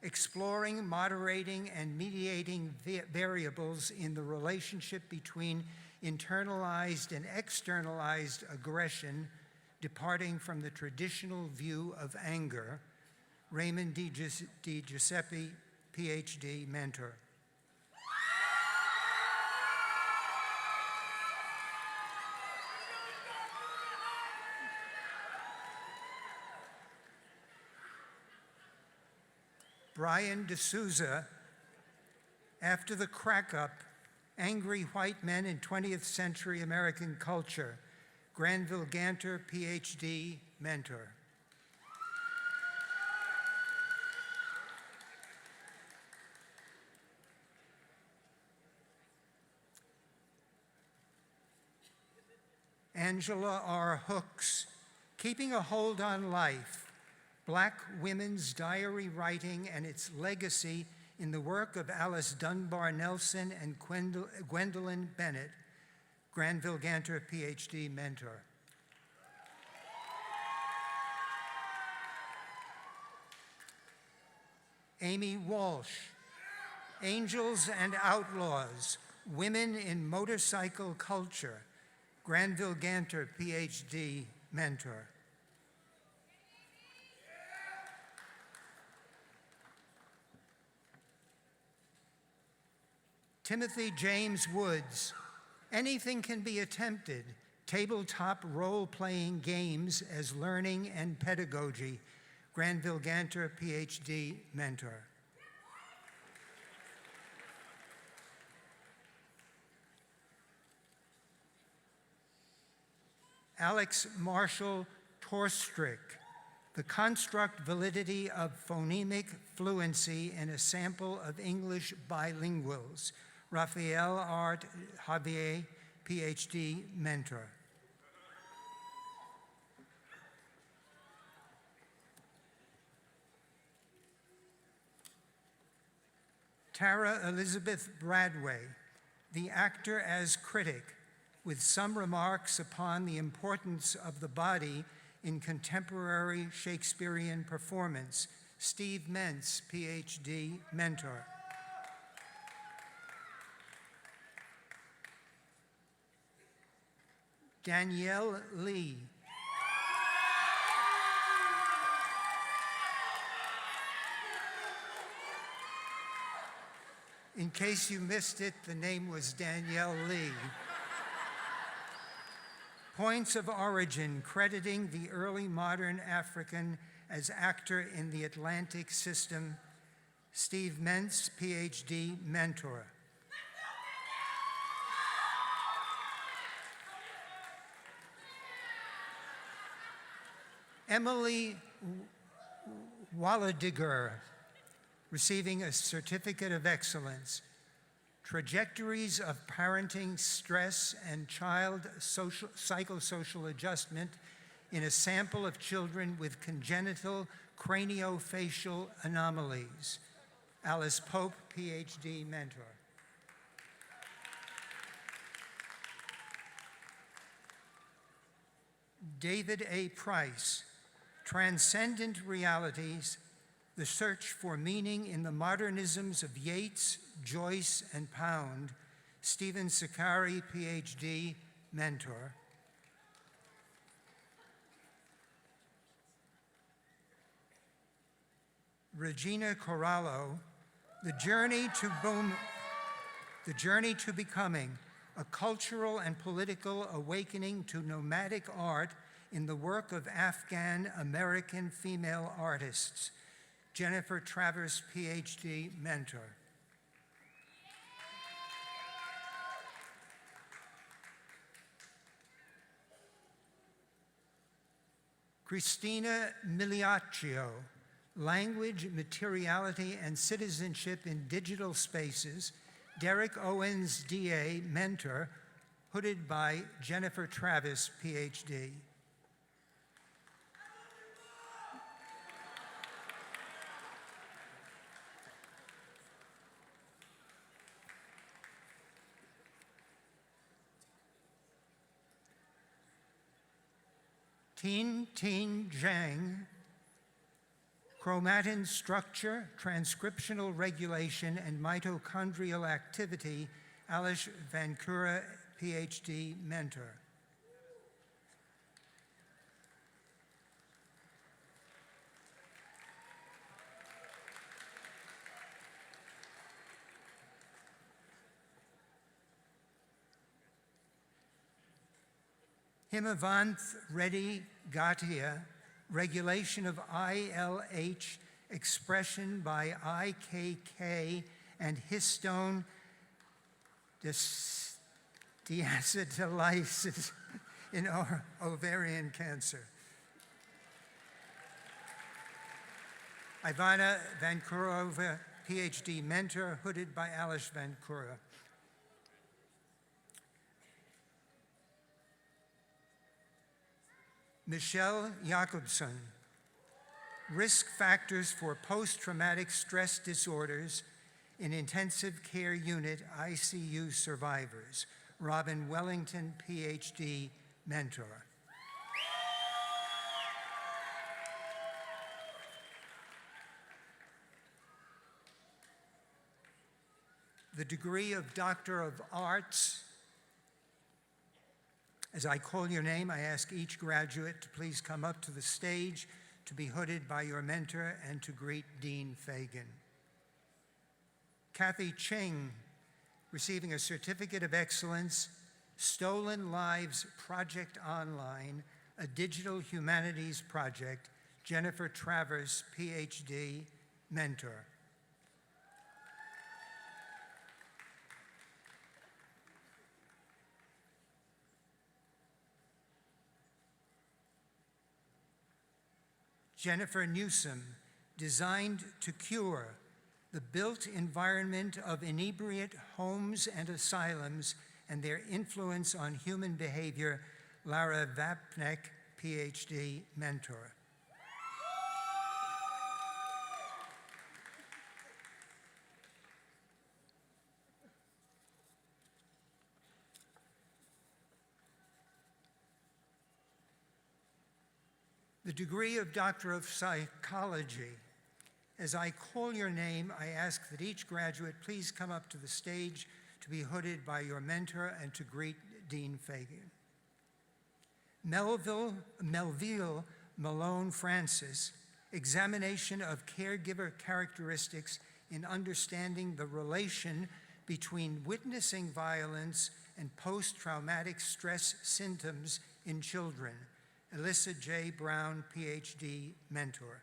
Exploring, Moderating, and Mediating Variables in the Relationship Between Internalized and Externalized Aggression, Departing from the Traditional View of Anger. Raymond D. Giuseppe, PhD, mentor. Brian D'Souza, After the Crack-Up, Angry White Men in 20th Century American Culture, Granville Ganter, PhD, mentor. Angela R. Hooks, Keeping a Hold on Life, Black Women's Diary Writing and Its Legacy in the Work of Alice Dunbar Nelson and Gwendolyn Bennett, Granville Ganter, PhD, mentor. Amy Walsh, Angels and Outlaws, Women in Motorcycle Culture, Granville Ganter, PhD, mentor. Timothy James Woods, Anything Can Be Attempted, Tabletop Role-Playing Games as Learning and Pedagogy, Granville Ganter, PhD, mentor. Alex Marshall Torstrick, The Construct Validity of Phonemic Fluency in a Sample of English Bilinguals, Rafael Art Javier, PhD, mentor. Tara Elizabeth Bradway, The Actor as Critic, with some remarks upon the importance of the body in contemporary Shakespearean performance, Steve Mentz, PhD, mentor. Danielle Lee. In case you missed it, the name was Danielle Lee. Points of origin, crediting the early modern African as actor in the Atlantic system, Steve Mentz, PhD, mentor. Emily Walladiger, receiving a Certificate of Excellence, Trajectories of Parenting Stress and Child Psychosocial Adjustment in a Sample of Children with Congenital Craniofacial Anomalies. Alice Pope, PhD, mentor. David A. Price, Transcendent Realities, The Search for Meaning in the Modernisms of Yeats, Joyce, and Pound, Stephen Sakari, PhD, mentor. Regina Corallo, The Journey to Becoming, A Cultural and Political Awakening to Nomadic Art in the Work of Afghan-American Female Artists, Jennifer Travers, PhD, mentor. Christina Miliaccio, Language, Materiality, and Citizenship in Digital Spaces, Derek Owens, DA, mentor, hooded by Jennifer Travis, PhD. Tin Zhang, Chromatin Structure, Transcriptional Regulation, and Mitochondrial Activity, Alice Vancouver, PhD, mentor. Himavanth Reddy Gatia, Regulation of ILH Expression by IKK and Histone deacetylases in ovarian cancer. Ivana Vankurova, PhD, mentor, hooded by Alice Vankura. Michelle Jacobson, Risk Factors for Post-Traumatic Stress Disorders in Intensive Care Unit ICU Survivors, Robin Wellington, PhD, mentor. The degree of Doctor of Arts. As I call your name, I ask each graduate to please come up to the stage to be hooded by your mentor and to greet Dean Fagan. Kathy Ching, receiving a Certificate of Excellence, Stolen Lives Project Online, a digital humanities project, Jennifer Travers, PhD, mentor. Jennifer Newsom, Designed to Cure, the Built Environment of Inebriate Homes and Asylums and Their Influence on Human Behavior, Lara Vapnek, PhD, mentor. The degree of Doctor of Psychology. As I call your name, I ask that each graduate please come up to the stage to be hooded by your mentor and to greet Dean Fagan. Melville Malone Francis, Examination of Caregiver Characteristics in Understanding the Relation between Witnessing Violence and Post-Traumatic Stress Symptoms in Children. Alyssa J. Brown, PhD, mentor.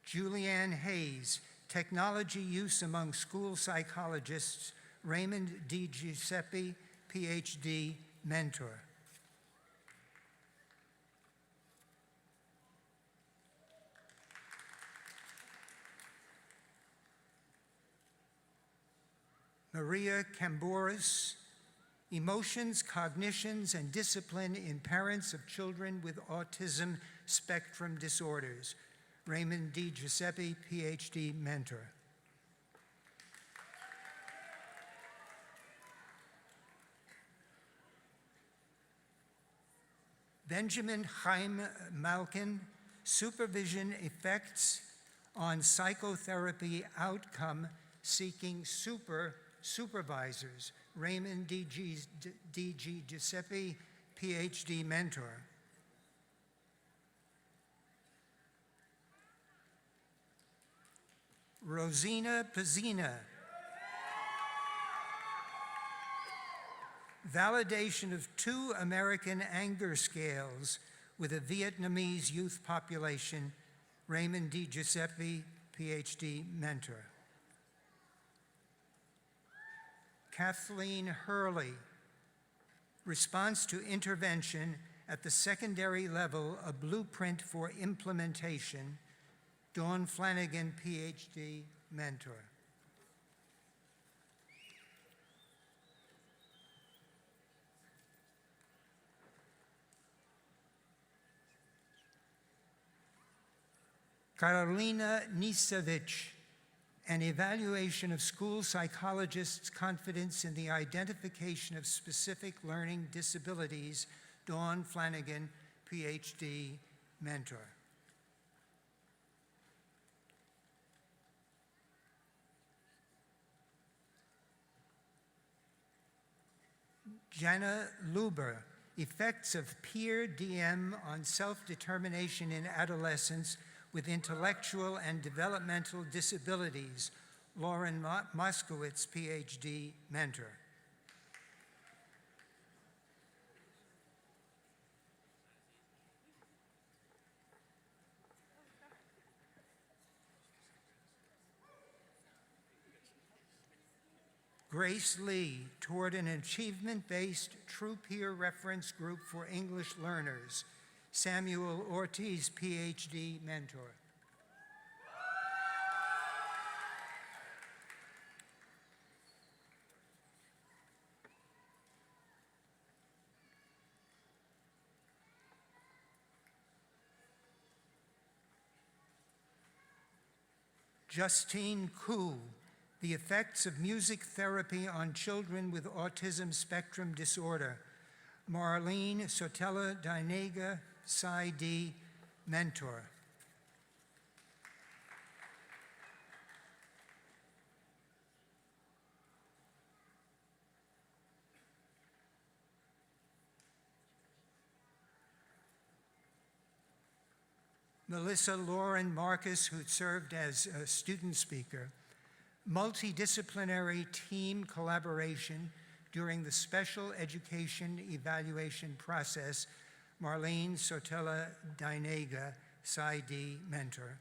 Julianne Hayes, Technology Use Among School Psychologists, Raymond D. Giuseppe, PhD, mentor. Maria Camboris, Emotions, Cognitions, and Discipline in Parents of Children with Autism Spectrum Disorders. Raymond D. Giuseppe, PhD, mentor. Benjamin Chaim Malkin, Supervision Effects on Psychotherapy Outcome Seeking Supervisors. Raymond D.G. Giuseppe, PhD, mentor. Rosina Pazina, Validation of 2 American Anger Scales with a Vietnamese youth population. Raymond D. Giuseppe, PhD, mentor. Kathleen Hurley, Response to Intervention at the Secondary Level, a Blueprint for Implementation. Dawn Flanagan, PhD, mentor. Karolina Nisevich, An Evaluation of School Psychologists' Confidence in the Identification of Specific Learning Disabilities. Dawn Flanagan, PhD, mentor. Jana Luber, Effects of Peer DM on Self-Determination in Adolescents with Intellectual and Developmental Disabilities. Lauren Moskowitz, PhD, mentor. Grace Lee, Toward an Achievement-Based True Peer Reference Group for English Learners. Samuel Ortiz, PhD, mentor. Justine Koo, The Effects of Music Therapy on Children with Autism Spectrum Disorder. Marlene Sotelo Dinega, PsyD, mentor. Melissa Lauren Marcus, who served as a student speaker. Multidisciplinary team collaboration during the special education evaluation process. Marlene Sotelo Dinega, PsyD, mentor.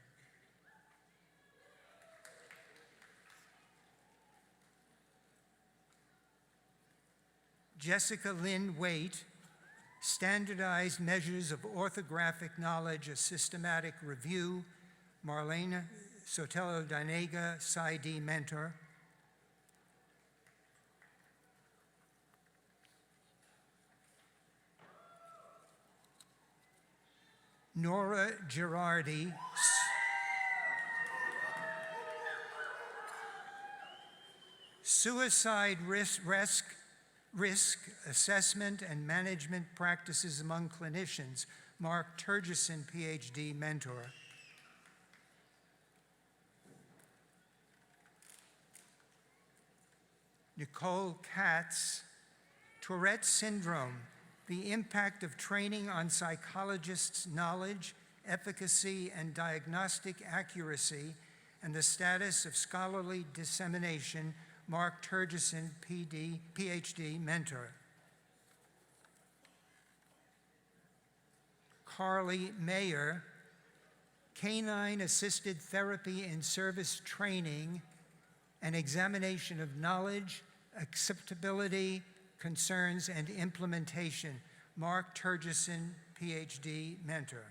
Jessica Lynn Waite, Standardized Measures of Orthographic Knowledge, a Systematic Review. Marlene Sotelo Dinega, PsyD, mentor. Nora Girardi, Suicide Risk Assessment and Management Practices Among Clinicians. Mark Turgeson, PhD, mentor. Nicole Katz, Tourette syndrome, the impact of training on psychologists' knowledge, efficacy, and diagnostic accuracy, and the status of scholarly dissemination, Mark Turgeson, PhD, mentor. Carly Mayer, Canine-Assisted Therapy in Service Training and Examination of Knowledge, Acceptability, Concerns, and Implementation, Mark Turgeson, PhD, mentor.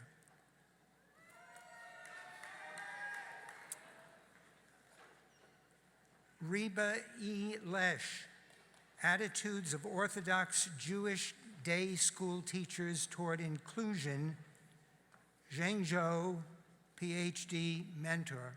Reba E. Lesh, Attitudes of Orthodox Jewish Day School Teachers Toward Inclusion, Zhengzhou, PhD, mentor.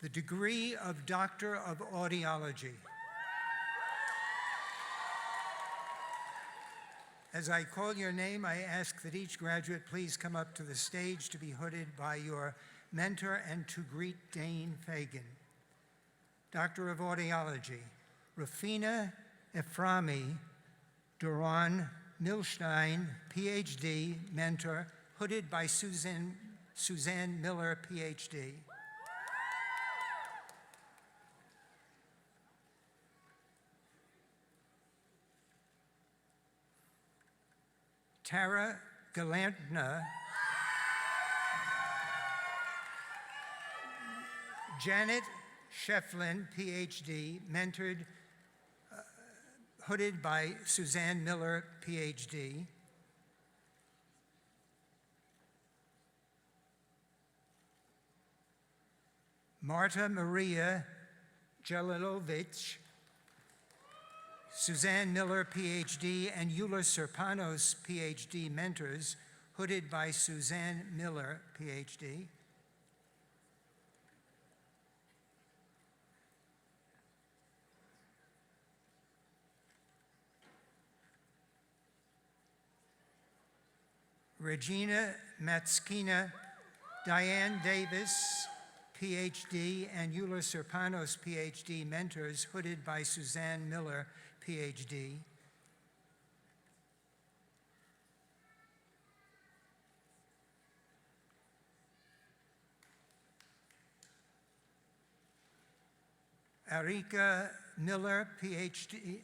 The degree of Doctor of Audiology. As I call your name, I ask that each graduate please come up to the stage to be hooded by your mentor and to greet Dean Fagan. Doctor of Audiology, Rafina Eframi Duran Milstein, PhD, mentor, hooded by Suzanne Miller, PhD. Tara Galantna, Janet Shefflin, PhD, mentored, hooded by Suzanne Miller, PhD. Marta Maria Jelilovich, Suzanne Miller, PhD, and Eula Serpanos, PhD, mentors, hooded by Suzanne Miller, PhD. Regina Matskina, Diane Davis, PhD, and Eula Serpanos, PhD, mentors, hooded by Suzanne Miller, PhD. Arika Miller, PhD,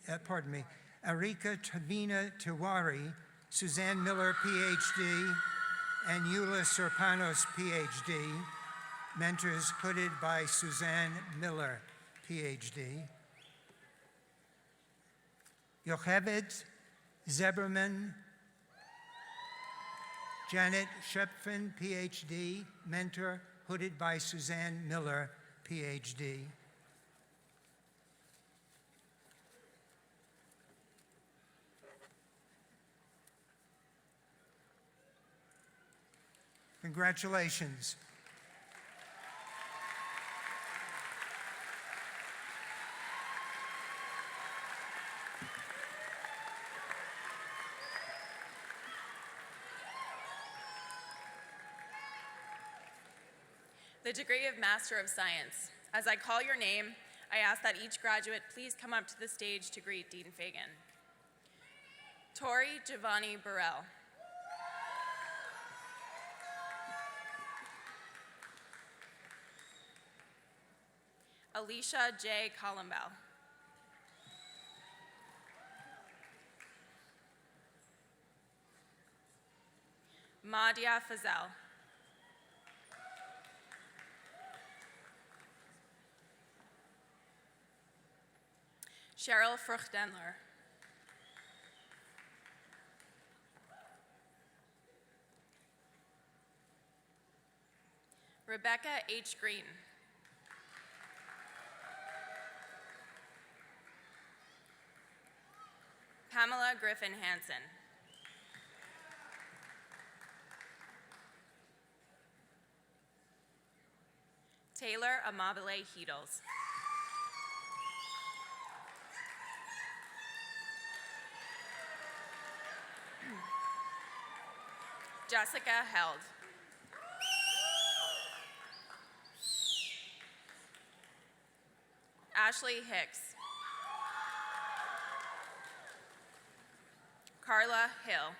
Arika Tavina Tiwari, Suzanne Miller, PhD, and Eula Serpanos, PhD, mentors hooded by Suzanne Miller, PhD. Yocheved Zeberman, Janet Shepfin, PhD, mentor, hooded by Suzanne Miller, PhD. Congratulations. The degree of Master of Science. As I call your name, I ask that each graduate please come up to the stage to greet Dean Fagan. Tori Giovanni Burrell. Alicia J. Columbell. Madia Fazel. Cheryl Fruchtendler. Rebecca H. Green. Pamela Griffin Hansen. Taylor Amabile Heedles. Jessica Held. Ashley Hicks. Carla Hill.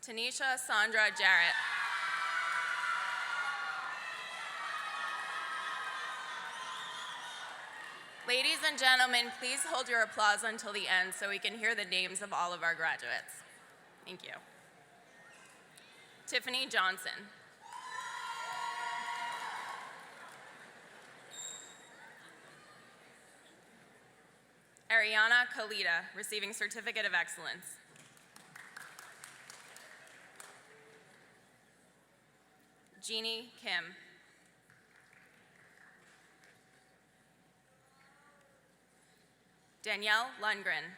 Tanisha Sandra Jarrett. Ladies and gentlemen, please hold your applause until the end so we can hear the names of all of our graduates. Thank you. Tiffany Johnson. Ariana Kalita, receiving Certificate of Excellence. Jeannie Kim. Danielle Lundgren.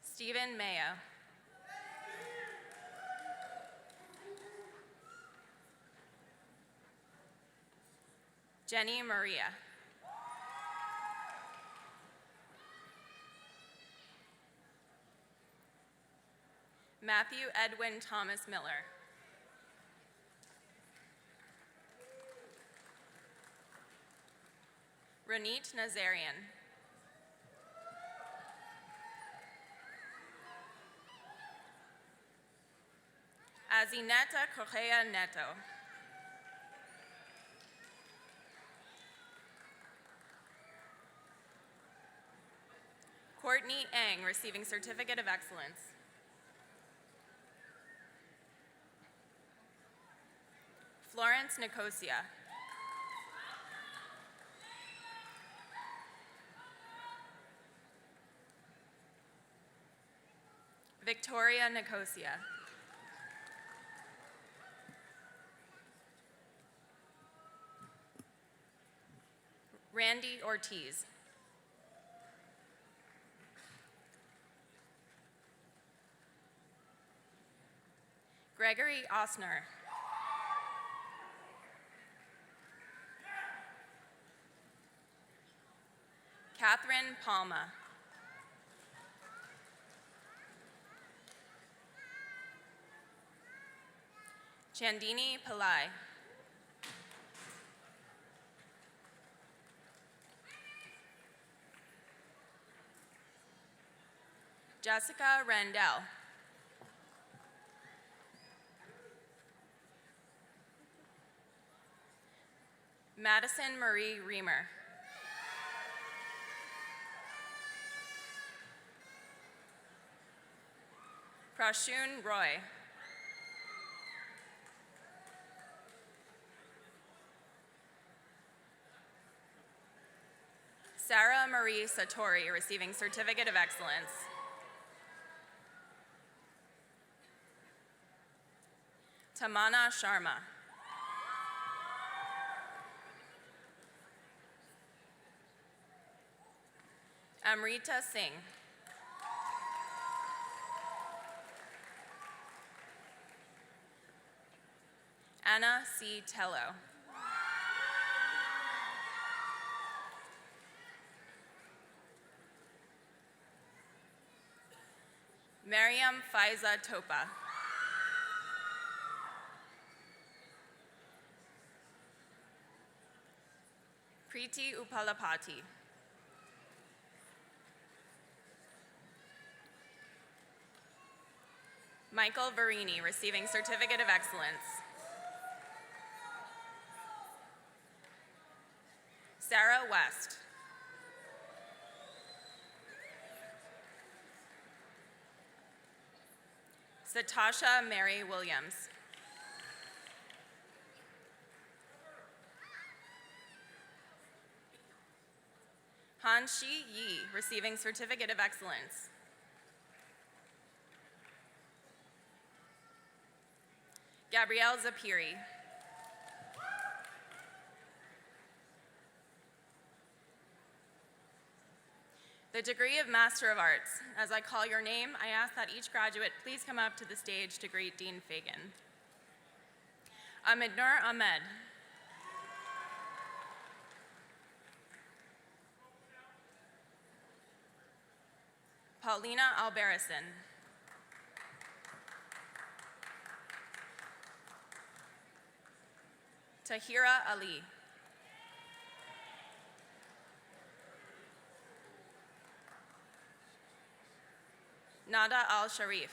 Stephen Mayo. Jenny Maria. Matthew Edwin Thomas Miller. Ranit Nazarian. Azineta Correa Neto. Courtney Eng, receiving Certificate of Excellence. Florence Nicosia. Victoria Nicosia. Randy Ortiz. Gregory Osner. Catherine Palma. Chandini Pillai. Jessica Rendell. Madison Marie Reamer. Prashun Roy. Sarah Marie Satori, receiving Certificate of Excellence. Tamana Sharma. Amrita Singh. Anna C. Tello. Mariam Faiza Topa. Preeti Upalapati. Michael Verini, receiving Certificate of Excellence. Sarah West. Satasha Mary Williams. Han-Shi Yi, receiving Certificate of Excellence. Gabrielle Zapiri. The degree of Master of Arts. As I call your name, I ask that each graduate please come up to the stage to greet Dean Fagan. Amidnur Ahmed. Paulina Alberison. Tahira Ali. Nada Al-Sharif.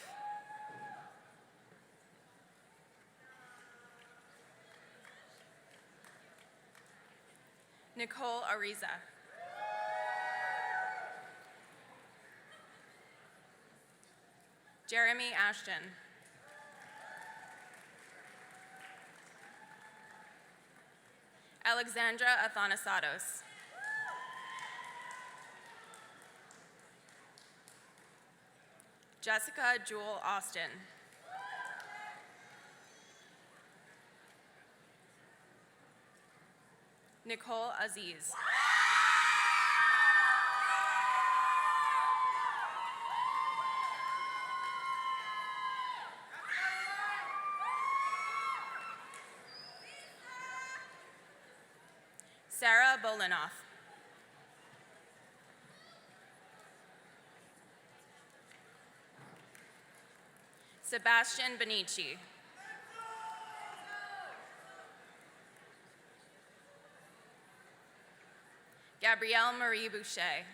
Nicole Ariza. Jeremy Ashton. Alexandra Athanasados. Jessica Jewel Austin. Nicole Aziz. Sarah Bolinoff. Sebastian Benici. Gabrielle Marie Boucher.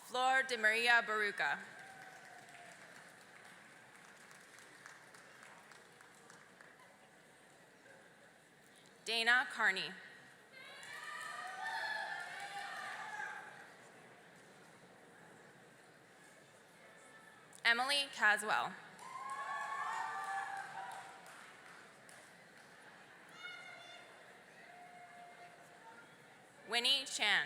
Flor de Maria Baruca. Dana Carney. Emily Caswell. Winnie Chan.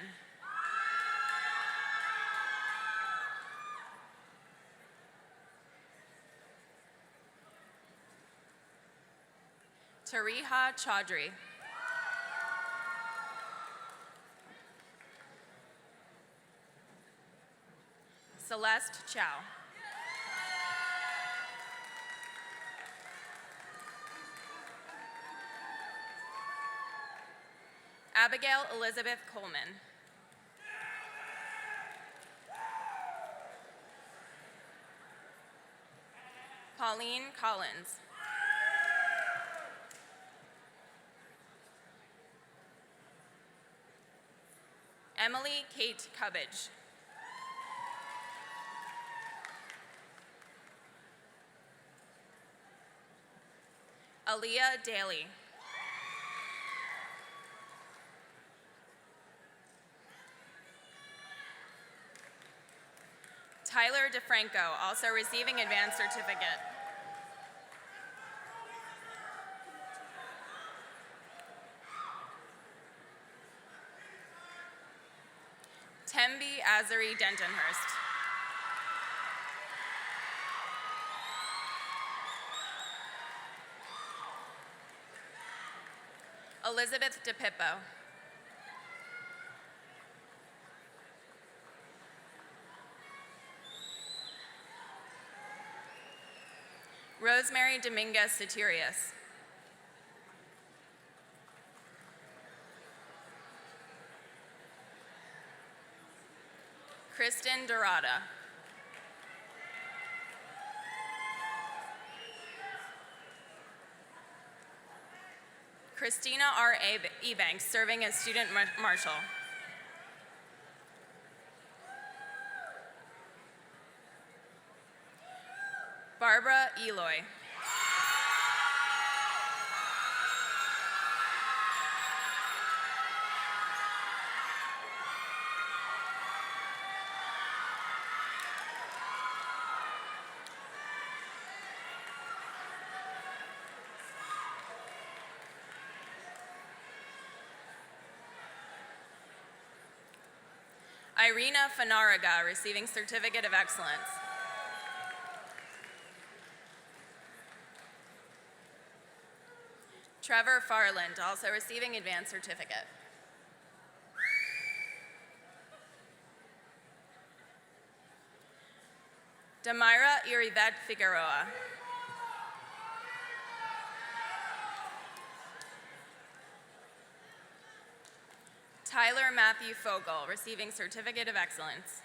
Tariha Chaudhry. Celeste Chow. Abigail Elizabeth Coleman. Pauline Collins. Emily Kate Cubbage. Aaliyah Daly. Tyler DeFranco, also receiving advanced certificate. Tembi Azari Dentonhurst. Elizabeth DePippo. Rosemary Dominguez Satirius. Kristen Dorada. Christina R. Ebanks, serving as student marshal. Barbara Eloy. Irina Fanaraga, receiving Certificate of Excellence. Trevor Farland, also receiving Advanced Certificate. Damaira Irivet Figueroa. Tyler Matthew Fogel, receiving Certificate of Excellence.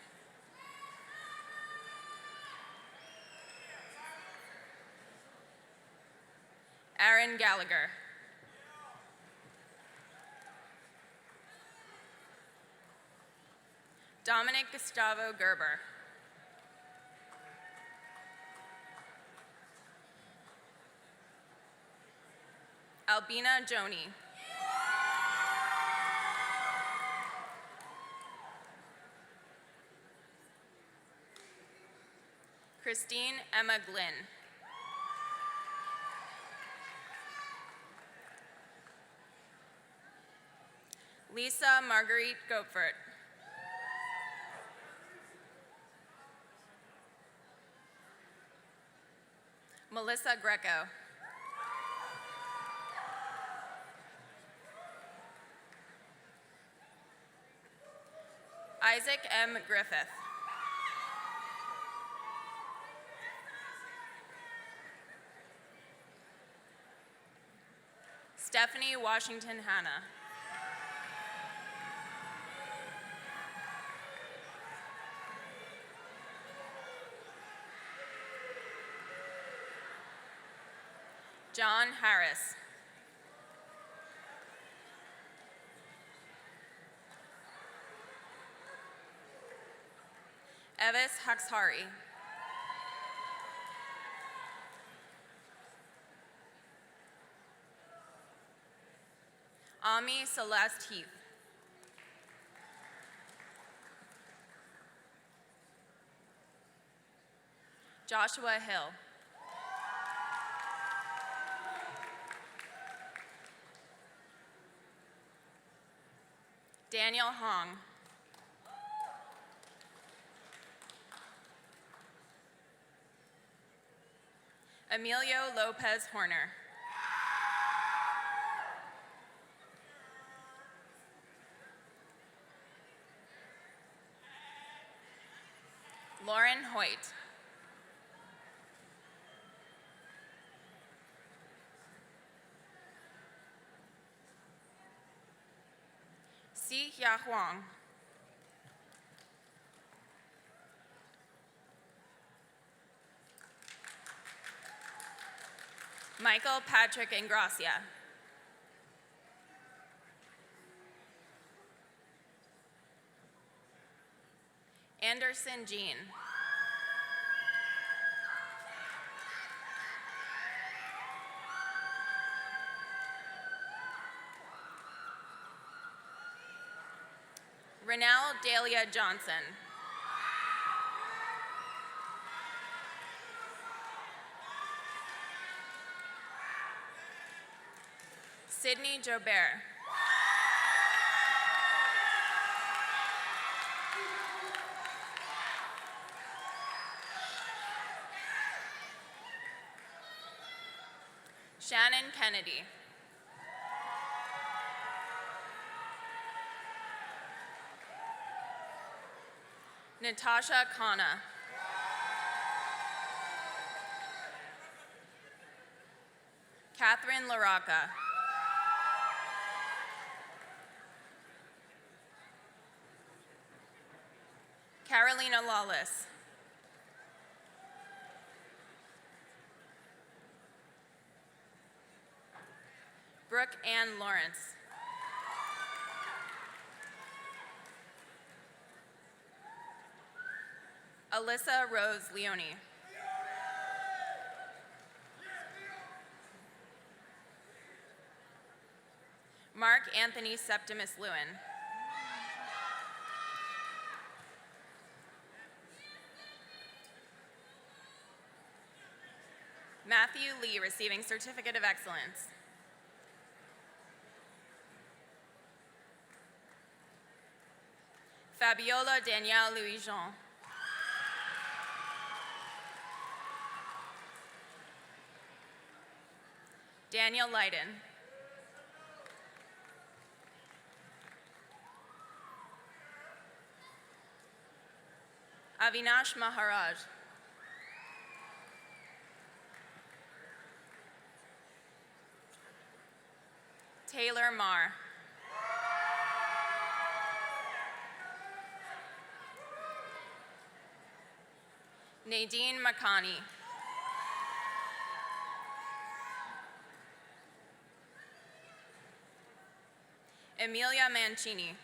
Aaron Gallagher. Dominic Gustavo Gerber. Albina Joni. Christine Emma Glynn. Lisa Marguerite Gopfert. Melissa Greco. Isaac M. Griffith. Stephanie Washington Hanna. John Harris. Evis Haxhari. Ami Celeste Heath. Joshua Hill. Daniel Hong. Emilio Lopez Horner. Lauren Hoyt. Si Ya Huang. Michael Patrick Ingracia. Anderson Jean. Renelle Dahlia Johnson. Sydney Jobert. Shannon Kennedy. Natasha Khanna. Catherine Laraca. Carolina Lawless. Brooke Ann Lawrence. Alyssa Rose Leone. Mark Anthony Septimus Lewin. Matthew Lee, receiving Certificate of Excellence. Fabiola Danielle Louis-Jean. Daniel Leiden. Avinash Maharaj. Taylor Marr. Nadine Makani. Emilia Mancini.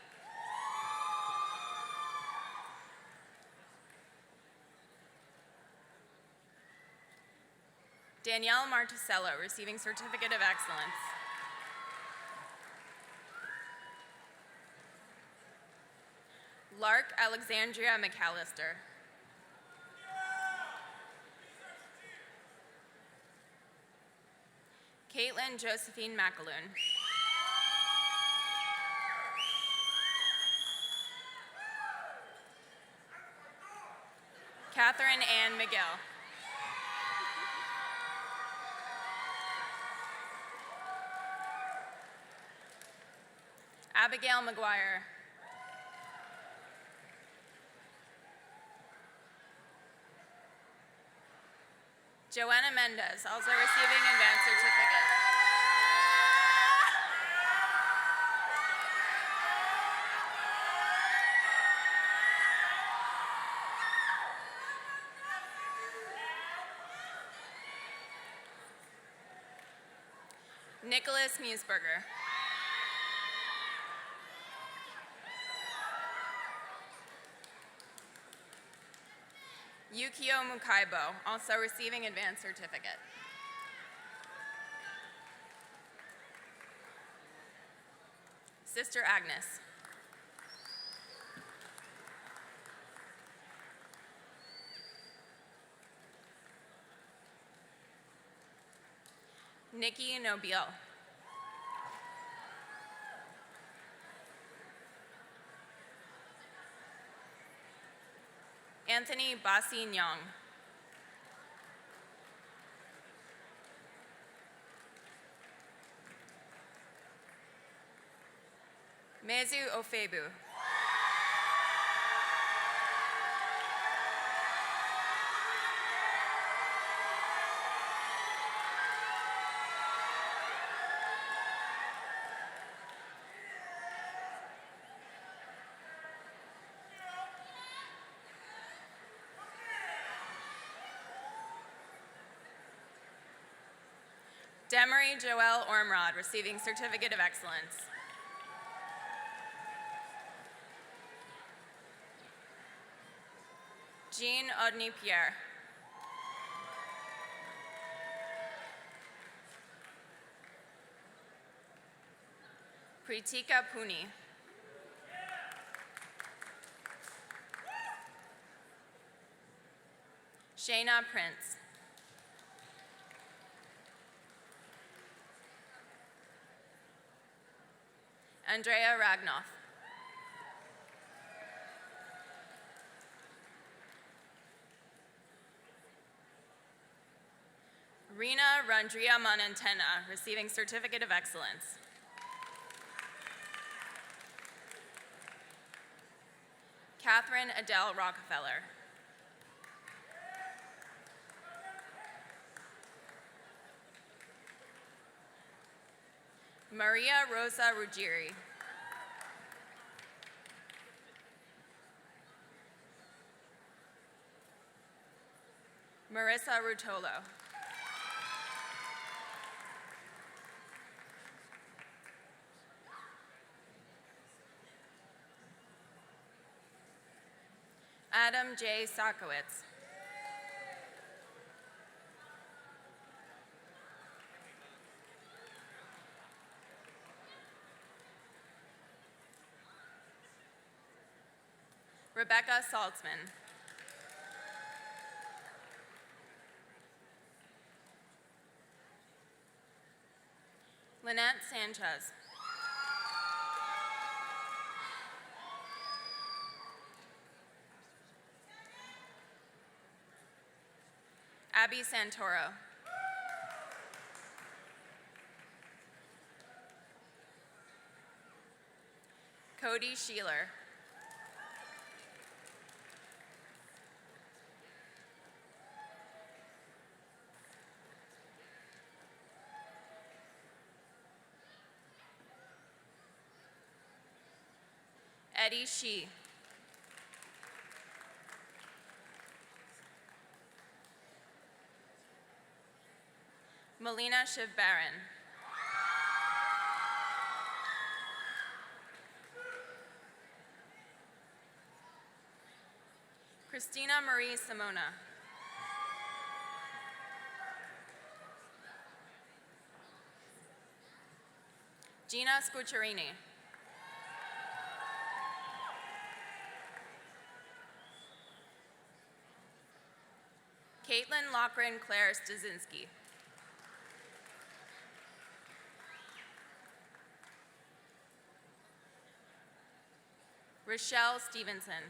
Danielle Marticello, receiving Certificate of Excellence. Lark Alexandria McAllister. Caitlin Josephine McAloon. Catherine Ann McGill. Abigail McGuire. Joanna Mendez, also receiving advanced certificate. Nicholas Musburger. Yukio Mukaibo, also receiving advanced certificate. Sister Agnes. Nikki Nobile. Anthony Basi Nyong. Mezu Ofebu. Demery Joelle Ormrod, receiving Certificate of Excellence. Jean Odny Pierre. Pritika Puni. Shayna Prince. Andrea Ragnoff. Rena Randria Manantena, receiving Certificate of Excellence. Catherine Adele Rockefeller. Maria Rosa Ruggieri. Marissa Rutolo. Adam J. Sakowitz. Rebecca Saltzman. Lynette Sanchez. Abby Santoro. Cody Sheeler. Betty Shi. Melina Shiv-Baron. Christina Marie Simona. Gina Scucciarini. Caitlin Lochran Claire Stasinski. Rochelle Stevenson.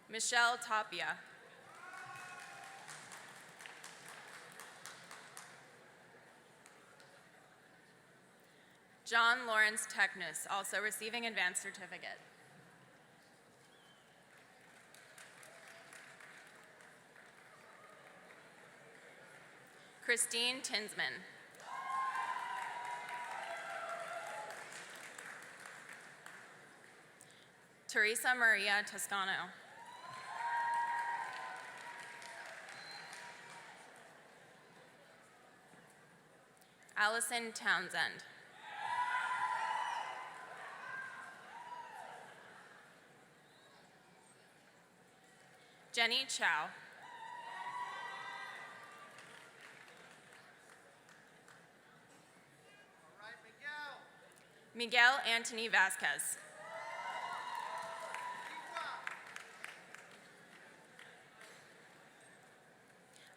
Michelle Tapia. John Lawrence Technus, also receiving advanced certificate. Christine Tinsman. Teresa Maria Toscano. Allison Townsend. Jenny Chow. Miguel Anthony Vasquez.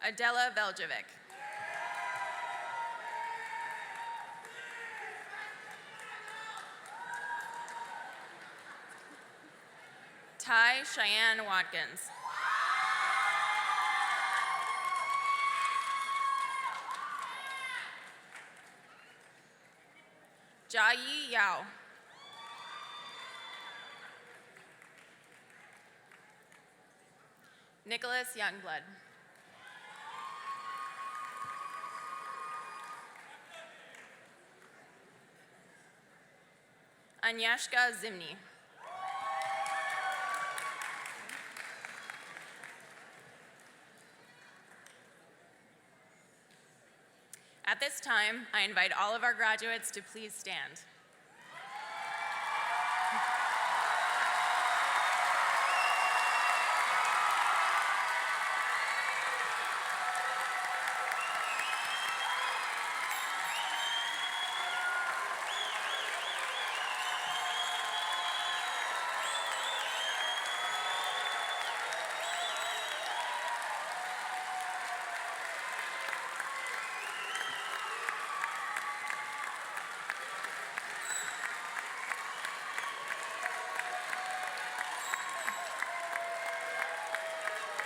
Adela Veljovic. Ty Cheyenne Watkins. Jia Yao. Nicholas Youngblood. Agnieszka Zimny. At this time, I invite all of our graduates to please stand.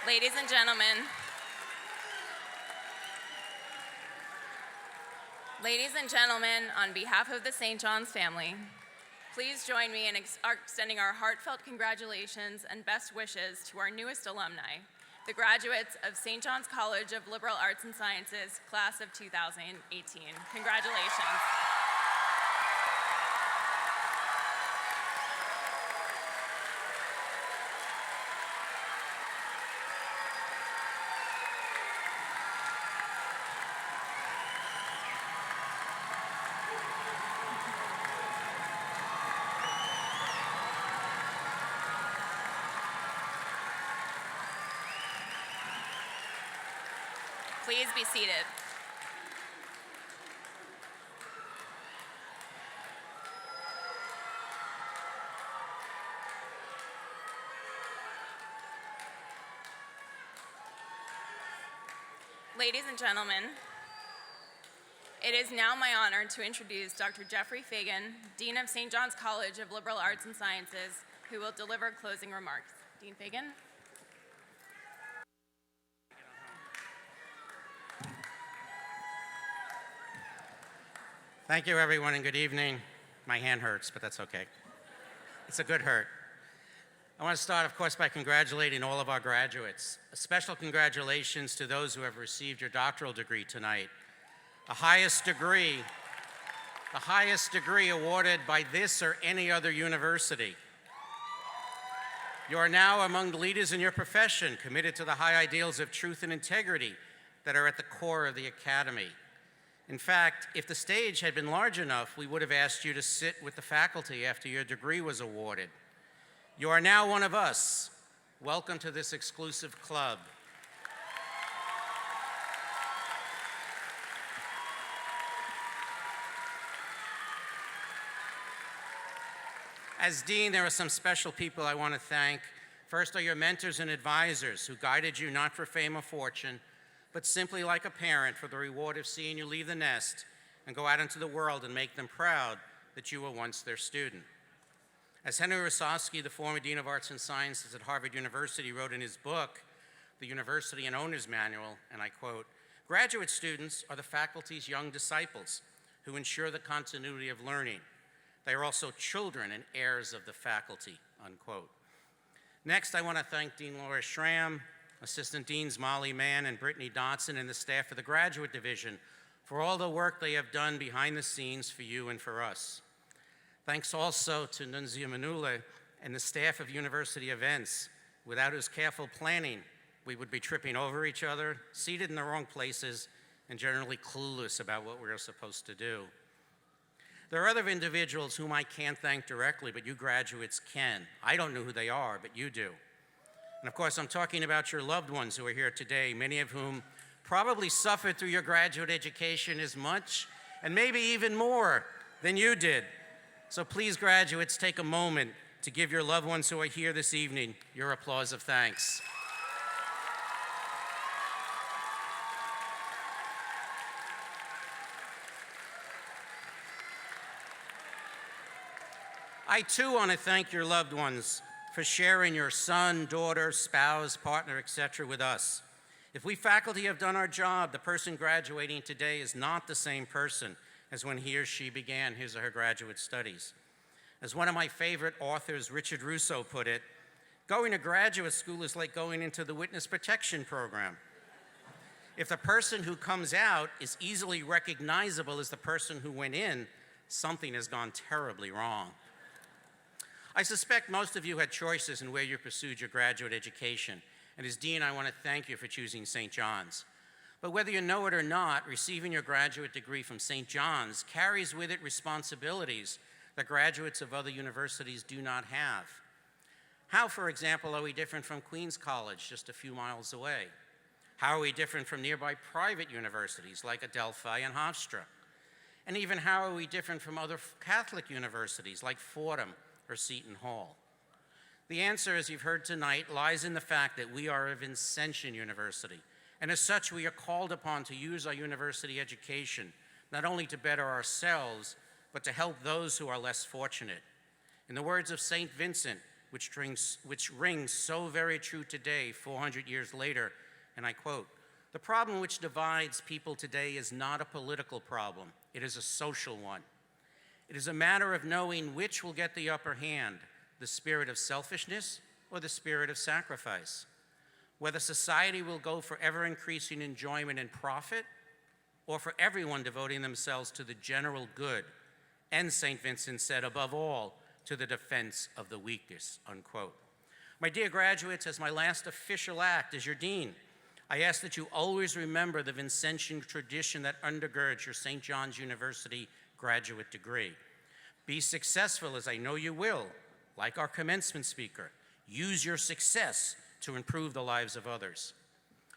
Ladies and gentlemen, on behalf of the St. John's family, please join me in extending our heartfelt congratulations and best wishes to our newest alumni, the graduates of St. John's College of Liberal Arts and Sciences, class of 2018. Congratulations. Please be seated. Ladies and gentlemen, it is now my honor to introduce Dr. Jeffrey Fagan, Dean of St. John's College of Liberal Arts and Sciences, who will deliver closing remarks. Dean Fagan. Thank you, everyone, and good evening. My hand hurts, but that's okay. It's a good hurt. I want to start, of course, by congratulating all of our graduates. A special congratulations to those who have received your doctoral degree tonight. the highest degree awarded by this or any other university. You are now among the leaders in your profession, committed to the high ideals of truth and integrity that are at the core of the Academy. In fact, if the stage had been large enough, we would have asked you to sit with the faculty after your degree was awarded. You are now one of us. Welcome to this exclusive club. As Dean, there are some special people I want to thank. First are your mentors and advisors who guided you not for fame or fortune, but simply like a parent for the reward of seeing you leave the nest and go out into the world and make them proud that you were once their student. As Henry Rosofsky, the former Dean of Arts and Sciences at Harvard University, wrote in his book, The University and Owner's Manual, and I quote, "Graduate students are the faculty's young disciples who ensure the continuity of learning. They are also children and heirs of the faculty," unquote. Next, I want to thank Dean Laura Schramm, Assistant Deans Molly Mann and Brittany Dotson, and the staff of the Graduate Division for all the work they have done behind the scenes for you and for us. Thanks also to Nunzia Manula and the staff of University Events, without whose careful planning, we would be tripping over each other, seated in the wrong places, and generally clueless about what we were supposed to do. There are other individuals whom I can't thank directly, but you graduates can. I don't know who they are, but you do. And of course, I'm talking about your loved ones who are here today, many of whom probably suffered through your graduate education as much, and maybe even more, than you did. So please, graduates, take a moment to give your loved ones who are here this evening your applause of thanks. I too want to thank your loved ones for sharing your son, daughter, spouse, partner, etc. with us. If we faculty have done our job, the person graduating today is not the same person as when he or she began his or her graduate studies. As one of my favorite authors, Richard Russo, put it, going to graduate school is like going into the witness protection program. If the person who comes out is easily recognizable as the person who went in, something has gone terribly wrong. I suspect most of you had choices in where you pursued your graduate education, and as Dean, I want to thank you for choosing St. John's. But whether you know it or not, receiving your graduate degree from St. John's carries with it responsibilities that graduates of other universities do not have. How, for example, are we different from Queens College, just a few miles away? How are we different from nearby private universities like Adelphi and Hofstra? And even how are we different from other Catholic universities like Fordham or Seton Hall? The answer, as you've heard tonight, lies in the fact that we are a Vincentian university, and as such, we are called upon to use our university education not only to better ourselves, but to help those who are less fortunate. In the words of St. Vincent, which rings so very true today, 400 years later, and I quote, "The problem which divides people today is not a political problem, it is a social one. It is a matter of knowing which will get the upper hand, the spirit of selfishness or the spirit of sacrifice. Whether society will go for ever-increasing enjoyment and profit, or for everyone devoting themselves to the general good, and St. Vincent said, above all, to the defense of the weakest," unquote. My dear graduates, as my last official act as your dean, I ask that you always remember the Vincentian tradition that undergirds your St. John's University graduate degree. Be successful, as I know you will, like our commencement speaker. Use your success to improve the lives of others.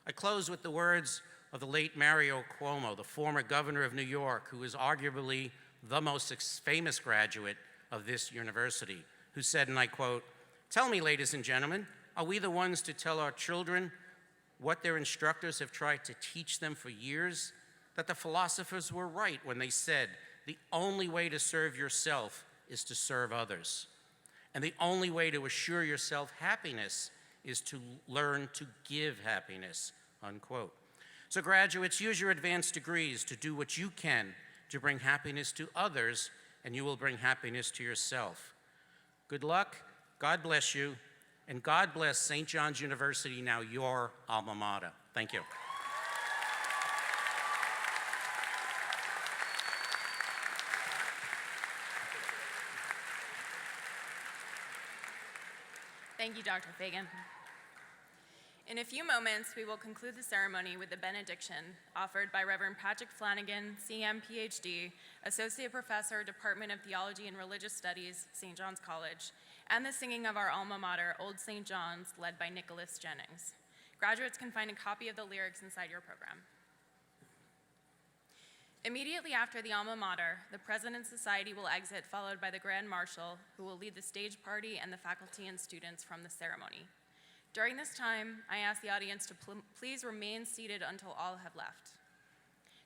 I close with the words of the late Mario Cuomo, the former governor of New York, who is arguably the most famous graduate of this university, who said, and I quote, "Tell me, ladies and gentlemen, are we the ones to tell our children what their instructors have tried to teach them for years? That the philosophers were right when they said, the only way to serve yourself is to serve others. And the only way to assure yourself happiness is to learn to give happiness," unquote. So graduates, use your advanced degrees to do what you can to bring happiness to others, and you will bring happiness to yourself. Good luck, God bless you, and God bless St. John's University, now your alma mater. Thank you. Thank you, Dr. Fagan. In a few moments, we will conclude the ceremony with the benediction offered by Reverend Patrick Flanagan, CM, PhD, Associate Professor, Department of Theology and Religious Studies, St. John's College, and the singing of our alma mater, Old St. John's, led by Nicholas Jennings. Graduates can find a copy of the lyrics inside your program. Immediately after the alma mater, the President's Society will exit, followed by the Grand Marshal, who will lead the stage party and the faculty and students from the ceremony. During this time, I ask the audience to please remain seated until all have left.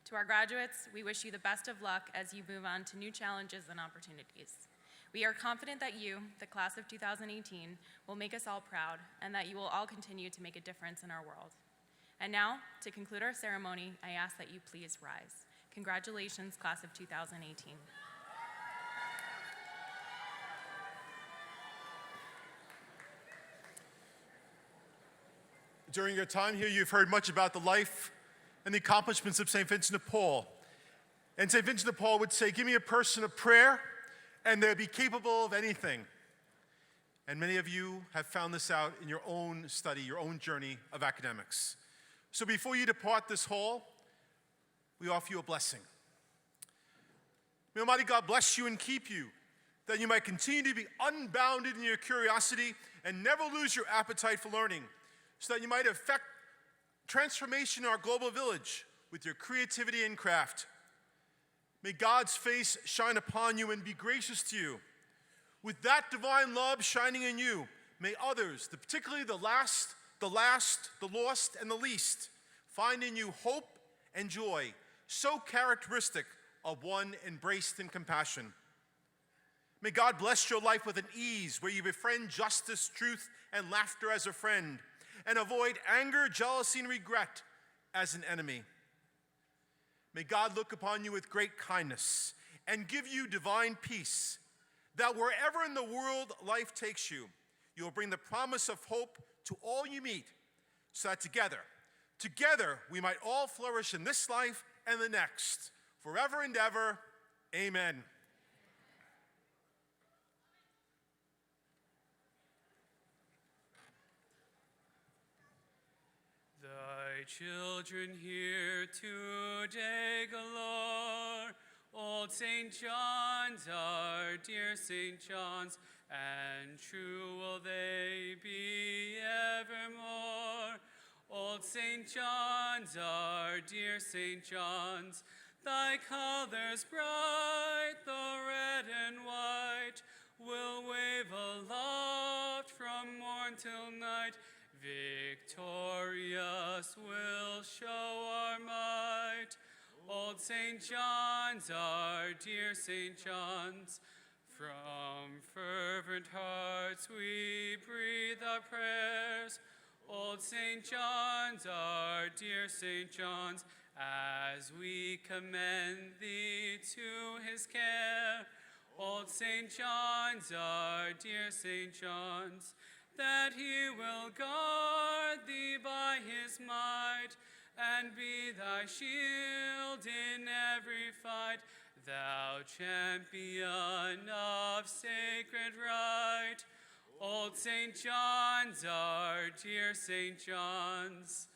To our graduates, we wish you the best of luck as you move on to new challenges and opportunities. We are confident that you, the class of 2018, will make us all proud and that you will all continue to make a difference in our world. And now, to conclude our ceremony, I ask that you please rise. Congratulations, class of 2018. During your time here, you've heard much about the life and the accomplishments of St. Vincent de Paul. And St. Vincent de Paul would say, give me a person of prayer, and they'll be capable of anything. And many of you have found this out in your own study, your own journey of academics. So before you depart this hall, we offer you a blessing. May Almighty God bless you and keep you, that you might continue to be unbounded in your curiosity and never lose your appetite for learning, so that you might effect transformation in our global village with your creativity and craft. May God's face shine upon you and be gracious to you. With that divine love shining in you, may others, particularly the lost, and the least, find in you hope and joy, so characteristic of one embraced in compassion. May God bless your life with an ease where you befriend justice, truth, and laughter as a friend, and avoid anger, jealousy, and regret as an enemy. May God look upon you with great kindness and give you divine peace, that wherever in the world life takes you, you will bring the promise of hope to all you meet, so that together we might all flourish in this life and the next, forever and ever. Amen. Thy children here today galore, old St. John's, our dear St. John's, and true will they be evermore. Old St. John's, our dear St. John's, thy colors bright, the red and white, will wave aloft from morn till night. Victorious will show our might. Old St. John's, our dear St. John's, from fervent hearts we breathe our prayers. Old St. John's, our dear St. John's, as we commend thee to his care. Old St. John's, our dear St. John's, that he will guard thee by his might, and be thy shield in every fight, thou champion of sacred right. Old St. John's, our dear St. John's,